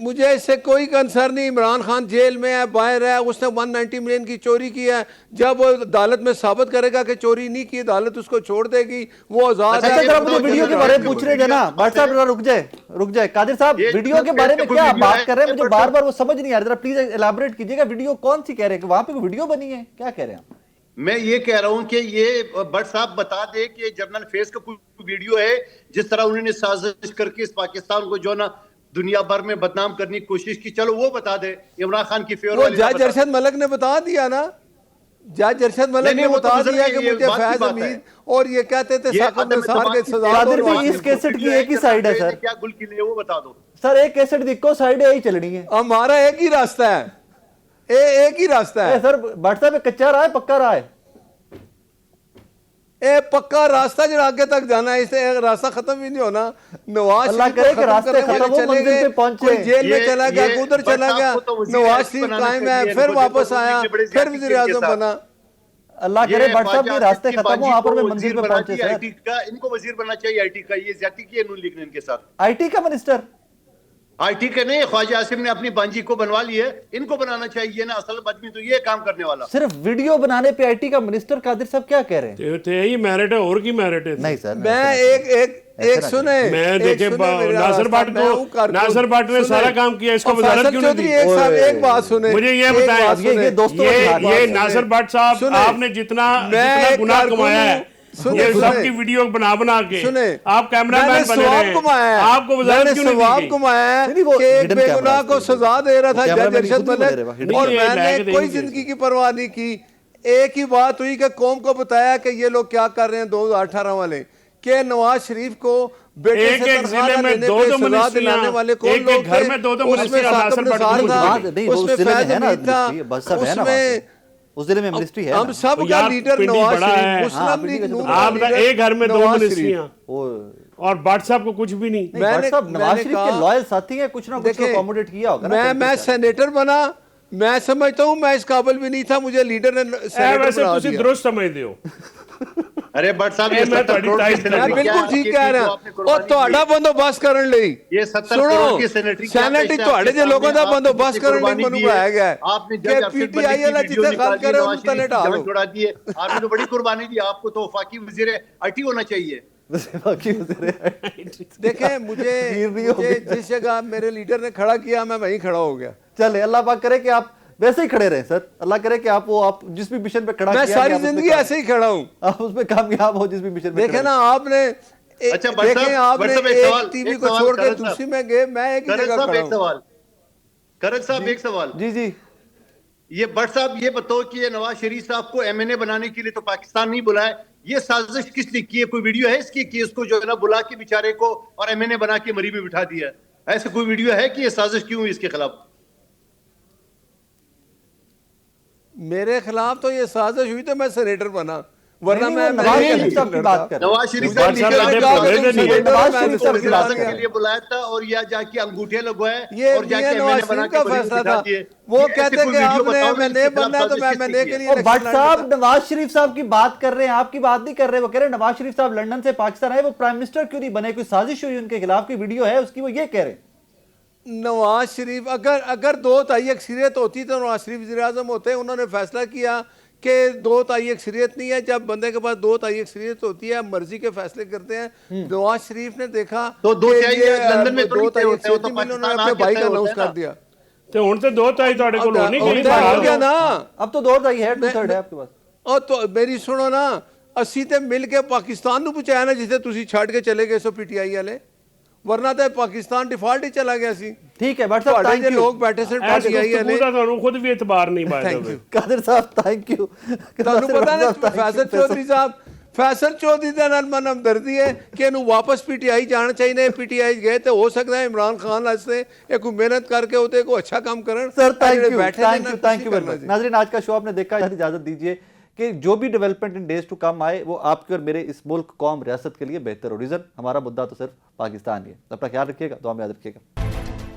S2: मुझे इससे कोई कंसर्न नहीं। इमरान खान जेल में है, बाहर है, उसने 190 मिलियन की चोरी की है, जब वो अदालत में साबित करेगा कि चोरी नहीं की, अदालत उसको छोड़ देगी, वो आजाद
S4: अच्छा,
S2: है।
S1: अच्छा,
S4: ये
S1: जरा
S4: बताओ,
S1: मुझे वीडियो के
S4: जरा
S1: बारे में
S4: वीडियो
S1: पूछ रहे थे ना, भट्ट साहब जरा रुक जाए कादिर साहब,
S4: ये
S1: वीडियो के बारे में
S4: कोई
S1: क्या
S4: वीडियो
S1: बात
S4: है,
S1: कर रहे हैं, मुझे
S4: भट्ट
S1: बार
S4: साहब?
S1: बार वो समझ नहीं आ रहा, जरा प्लीज एलैबोरेट कीजिएगा, वीडियो कौन सी कह रहे हैं, वहां पे कोई वीडियो बनी है, क्या कह रहे हैं आप?
S4: मैं ये कह रहा हूं कि ये भट्ट साहब बता दे कि जर्नल फेस का कोई वीडियो है जिस तरह उन्होंने साजिश करके इस पाकिस्तान को जो ना दुनिया भर में बदनाम करने की कोशिश की, चलो वो बता दे। इमरान खान की फेवर
S2: वो
S4: वाली ना
S2: जज
S4: बता दे।
S2: अरशद मलिक ने बता दिया ना, जज अरशद मलिक
S4: नहीं,
S2: ने
S4: नहीं, वो तो
S2: बता
S4: गुजर
S2: दिया
S4: गई,
S2: कि
S4: ये
S2: मुझे
S4: बात की
S2: फैज
S4: बात
S2: अमीन
S4: है।
S2: और ये कहते थे
S4: ये
S2: साकिब
S4: अदम
S2: निसार के
S4: इत्तेफाक की
S2: सजा
S1: कादिर
S2: दो
S1: भाई,
S2: नवाज
S1: इस
S2: शरीफ को।
S1: कैसेट की एक ही साइड है सर,
S4: क्या गुल खिले वो बता दो।
S1: सर एक कैसेट दिखो साइड यही चलनी है।
S2: हमारा एक ही रास्ता है, एक ही रास्ता है।
S1: सर भट्ट साहब, कच्चा रहा है पक्का रहा है?
S2: ए पक्का रास्ता जो आगे तक जाना है, इससे रास्ता खत्म ही नहीं होना। नवाज
S1: अल्लाह
S2: शरीफ को
S1: करे कि
S2: खत्म
S1: रास्ते
S2: करने
S1: खत्म
S2: वाले
S1: हो,
S2: चले
S1: मंजिल
S2: गए,
S1: पे पहुंचे।
S2: कोई जेल में
S4: ये-
S2: चला गया,
S4: ये
S2: उधर
S4: भट्ट
S2: चला
S4: साहब
S2: गया,
S4: को तो वज़ीर
S2: नवाज
S4: आज़म
S2: शरीफ
S4: बनाना
S2: कायम
S4: चाहिए,
S2: है, फिर
S4: इनको
S2: वापस
S4: देखो,
S2: आया,
S4: उनकी बड़ी
S2: फिर
S4: ज़्यादती
S2: वज़ीर
S4: की
S2: आज़म
S4: इनके साथ।
S2: बना।
S1: अल्लाह करे भट्ट साहब की रास्ते खत्म हो, आप और मैं मंजिल पे पहुंचे सर।
S4: आईटी का इनको वजीर बनना चाहिए, आईटी का। ये ज्यादती की है नून लीग ने इनके साथ।
S1: आईटी का मिनिस्टर?
S4: आईटी का नहीं, ख्वाजा आसिम ने अपनी बांजी को बनवा ली है, इनको बनाना चाहिए ना। असल आदमी तो ये काम करने वाला।
S1: सिर्फ वीडियो बनाने पे आईटी का मिनिस्टर? कादिर साहब क्या कह रहे हैं?
S3: ते यही मेरिट है, और की मेरिट है?
S1: नहीं सर,
S2: मैं एक सुने,
S3: मैं
S2: एक
S3: देखे
S2: सुने मेरा
S3: नासिर
S2: रास्ता,
S3: भट्ट
S2: मैं हूँ
S3: को,
S2: कारकुन।
S3: नासिर भट्ट ने
S2: सुने,
S3: सारा काम किया, इसको
S2: और
S3: वजारत
S2: फैसल
S3: क्यों नहीं
S2: चौधरी
S3: दी?
S2: एक साहब एक बात सुने,
S3: मुझे ये
S2: एक
S3: बताएं,
S2: बात
S1: ये
S2: सुने।
S1: दोस्तों
S3: ये
S1: की बात
S3: ये
S1: है।
S3: नासिर भट्ट साहब,
S2: सुने,
S3: आपने जितना
S2: मैं एक
S3: गुनाह
S2: कारकुन
S3: कमाया है,
S2: हूँ। सुने,
S3: ये
S2: सुने।
S3: सबकी वीडियो बना के
S2: सुने,
S3: आप कैमरामैन
S2: मैंने
S3: बने
S2: सवाब
S3: रहे,
S2: कमाया है,
S3: आपको वजारत
S2: मैंने
S3: क्यों नहीं
S2: सवाब
S3: दी गई?
S2: कमाया है
S1: नहीं, वो
S2: कि एक
S1: hidden
S2: बेगुनाह
S1: cameras
S2: को
S1: थे।
S2: सजा दे रहा था जज
S1: कैमरामैन
S2: अरशद
S1: खुद ही बने रहे,
S2: मलिक,
S1: hidden
S2: और
S3: नहीं, ये
S2: मैंने
S3: लाके
S2: कोई
S3: देंगे
S2: जिंदगी की परवाह नहीं की। एक ही बात हुई कि कौम को बताया कि ये लोग क्या कर रहे हैं 2018 वाले, कि नवाज शरीफ को बेटे
S3: एक
S2: से
S3: एक
S2: तनख्वाह
S3: जिले में
S2: लेने
S3: दो
S2: पे
S3: दो
S2: सजा
S3: मिनिस्ट्रियां,
S2: दिलाने वाले कौन
S3: एक एक
S2: लोग
S3: घर
S2: थे?
S3: में दो दो
S2: उसमें
S3: मिनिस्ट्रियां
S2: साकिब
S3: नासिर भट्ट
S2: निसार
S3: को
S2: था,
S3: दी।
S1: नहीं, वो
S2: उसमें
S1: उस जिले में
S2: फैज
S1: है ना
S2: अमीन था,
S1: मिनिस्ट्री, बस सब है ना वहाँ
S2: उसमें
S1: पे। उस जिले में मिनिस्ट्री है
S2: हम
S1: ना।
S2: सब
S3: वो
S2: का
S3: यार
S2: लीडर
S3: पिंडी
S2: नवाज
S3: बड़ा है।
S2: शरीफ,
S1: हाँ,
S2: मुस्लिम
S1: पिंडी
S2: लीग
S1: का तो
S2: नून
S1: बड़ा
S2: का
S3: आप बता,
S2: लीडर
S3: एक घर में दो
S2: नवाज
S3: मिनिस्ट्रियां,
S2: शरीफ।
S1: वो
S3: और भट्ट साहब को कुछ भी नहीं।
S1: नहीं, भट्ट साहब नवाज शरीफ के
S2: कहा-
S1: लॉयल साथी हैं, कुछ ना कुछ
S2: देखिए,
S1: अकोमोडेट किया होगा ना।
S2: मैं सेनेटर बना, मैं समझता हूँ मैं इस काबिल भी नहीं था, मुझे लीडर ने सेनेटर
S3: वैसे
S2: बना
S3: तुसी
S2: दिया।
S3: दुरुस्त समझते हो।
S4: अरे भट्ट साहब,
S3: मैं
S4: ये 70
S3: ਤੁਹਾਡੀ
S4: करोड़ की
S3: तारीफ
S4: सैनिटरी
S2: मैं
S3: करता
S4: क्या
S2: बिल्कुल ठीक
S4: आपकी
S2: कह
S4: जो
S2: रहा
S4: आपने
S2: और
S4: कुर्बानी दी
S2: ਤੁਹਾਡਾ
S4: है?
S2: ਬੰਦੋਬਸਤ ਕਰਨ ਲਈ
S4: ये 70 करोड़ की सैनिटरी क्या
S2: सैनेटरी
S4: पैसे
S2: ਤੁਹਾਡੇ
S4: आपके
S2: जे लोगों
S4: सामने
S2: ਦਾ
S4: आपने
S2: ਬੰਦੋਬਸਤ
S4: कितनी
S2: ਕਰਨ ਲਈ
S4: कुर्बानी
S2: ਮੈਨੂੰ
S4: दी है?
S2: ਬੁਲਾਇਆ ਗਿਆ ਹੈ
S4: आपने
S2: कि
S4: जज अफसर
S2: पीटीआई
S4: की
S2: वाला
S4: वीडियो
S2: जिथे गल
S4: निकाली,
S2: करे
S4: नवाज
S2: उन्हें
S4: शरीफ
S2: तले
S4: की
S2: डालो।
S4: जान छुड़ा दी है। आपने तो बड़ी कुर्बानी दी, आपको तो वफाकी वजीर आईटी होना चाहिए।
S1: बाकी वज़ीर-
S2: देखें मुझे
S1: गिर रही होगी।
S2: जिस जगह मेरे लीडर ने खड़ा किया मैं वहीं खड़ा हो गया।
S1: चले, अल्लाह पाक करे कि आप वैसे ही खड़े रहे सर, अल्लाह करे कि आप जिस भी मिशन पे खड़ा
S2: मैं
S1: किया
S2: सारी
S1: कि आप उस पे
S2: जिंदगी
S1: काम-
S2: ऐसे ही खड़ा हूँ।
S1: आप उसमें कामयाब हो जिस भी मिशन पे
S2: देखे
S1: खड़े
S2: ना आपने
S4: अच्छा, भट्ट
S2: देखें
S4: साहब,
S2: आपने
S4: भट्ट साहब, एक
S2: एक
S4: सवाल,
S2: टीवी
S4: एक
S2: को
S4: सवाल,
S2: छोड़ के
S4: करत
S2: दूसरी
S4: साहब।
S2: में गए, मैं एक ही
S4: करत
S2: जगह
S4: साहब
S2: खड़ा
S4: एक
S2: हूँ।
S4: सवाल, करत साहब एक सवाल।
S1: जी जी।
S4: ये भट्ट साहब ये बताओ कि ये नवाज शरीफ साहब को एमएनए बनाने के लिए तो पाकिस्तान नहीं बुलाया, ये साजिश किसने की है? कोई वीडियो है इसकी कि इसको जो है ना बुला के बेचारे को और एमएनए बना के मरी में बिठा दिया? ऐसे कोई वीडियो है कि ये साजिश क्यों हुई इसके खिलाफ?
S2: मेरे खिलाफ तो ये साजिश हुई तो मैं सेनेटर बना, वरना मैं
S1: नवाज शरीफ साहब की बात कर रहे हैं।
S4: नवाज शरीफ
S3: नवाज
S4: साहब
S3: साहब ने बोले थे नहीं।
S1: नवाज शरीफ साहब की बात
S4: के
S1: कर रहे
S4: लिए बुलाया था और या जाके अंगूठे लगवाए
S2: ये
S4: और जाके
S2: नवाज
S4: मैंने बना
S2: शरीफ
S4: के
S2: का
S4: वीडियो
S2: फैसला
S4: दिखा
S2: था।
S4: दिए।
S2: वो
S4: ये ऐसे
S2: कहते
S4: कोई
S2: कि
S4: वीडियो
S2: आपने
S4: बताओ
S2: MNA
S4: इसके खिलाफ
S2: बनना है तो मैं
S4: साजिश
S2: MNA
S4: किसकी
S2: के
S4: है?
S2: लिए
S1: और
S2: इलेक्शन
S1: भट्ट साहब
S2: लड़ता।
S1: नवाज शरीफ साहब की बात कर रहे हैं, आपकी बात नहीं कर रहे। वो कह रहे हैं नवाज शरीफ साहब लंदन से पाकिस्तान आए, वो प्राइम मिनिस्टर क्यों नहीं बने, कोई साजिश हुई उनके खिलाफ, की वीडियो है उसकी, वो ये कह रहे हैं।
S2: नवाज शरीफ अगर 2 ताई अक्सरियत होती तो नवाज शरीफ वज़ीर आज़म होते। उन्होंने फैसला किया कि 2 ताई अक्सरियत नहीं है। जब बंदे के पास 2 ताई अक्सरियत होती है, मर्जी के फैसले करते हैं। नवाज शरीफ ने देखा
S4: तो 2
S2: कि
S4: ताई
S2: ये,
S4: लंदन में तो
S2: 2
S4: नहीं
S2: ताई
S4: तय होते, वो
S2: अक्सरियत
S4: तो
S2: नहीं मिली, उन्होंने
S4: पाकिस्तान
S2: अपने
S4: आके
S2: भाई
S4: तय
S2: का
S4: होते
S2: अनाउंस
S4: हैं
S2: कर
S4: ना।
S2: दिया।
S3: तो हुण ते 2 ताई तुहाडे कोल होनी
S2: अब
S3: चाहिए।
S2: तय हो गया ना।
S1: अब तो 2 ताई है, 2/3 है आपके पास।
S2: और तो मेरी सुनो ना, ਅਸੀਂ ਤੇ ਮਿਲ ਕੇ ਪਾਕਿਸਤਾਨ ਨੂੰ ਪਹੁੰਚਾਇਆ ਨਾ, ਜਿੱਥੇ ਤੁਸੀਂ ਛੱਡ ਕੇ ਚਲੇ ਗਏ ਸੋ PTI ਵਾਲੇ, ਵਰਨਾ ਤਾਂ ਪਾਕਿस्तान डिफॉल्ट ही चला गया सी।
S1: ठीक है भट्ट साहब,
S2: ਤੁਹਾਡੇ
S1: थैंक
S2: ਜੇ
S1: यू।
S2: ਲੋਕ ਬੈਠੇ ਸਨ
S3: ऐस
S2: PTI
S3: गुफ्तगू
S2: वाले।
S3: दा ਤੁਹਾਨੂੰ खुद भी एतबार नहीं by
S2: thank
S3: the way.
S2: You.
S1: Qadir साहब थैंक यू।
S2: ਤੁਹਾਨੂੰ ਪਤਾ ਨਾ ਫੈਸਲ ਚੌਧਰੀ ਸਾਹਿਬ, ਫੈਸਲ ਚੌਧਰੀ ਦੇ ਨਾਲ ਮਨ ਹਮਦਰਦੀ ਹੈ ਕਿ ਇਹਨੂੰ ਵਾਪਸ PTI ਜਾਣਾ ਚਾਹੀਦਾ। PTI ਗਏ ਤੇ ਹੋ ਸਕਦਾ ਹੈ ਇਮਰਾਨ ਖਾਨ ਵਾਸਤੇ ਇਹ ਕੋਈ ਮਿਹਨਤ ਕਰਕੇ ਉਹਤੇ ਕੋਈ अच्छा काम करन।
S1: सर थैंक
S2: ਜਿਹੜੇ
S1: यू,
S2: बैठे ने
S1: थैंक
S2: ना,
S1: यू,
S2: कुछ
S1: थैंक यू
S2: नहीं
S1: वेरी
S2: करना
S1: मच।
S2: जी।
S1: नाज़रीन, आज का शो आपने देखा, इजाजत दीजिए कि जो भी development in days to come आए वो आपके और मेरे इस मुल्क, कौम, रियासत के लिए बेहतर हो। रीजन हमारा मुद्दा तो सिर्फ पाकिस्तान ही है। अपना ख्याल रखिएगा, दुआ में याद रखिएगा।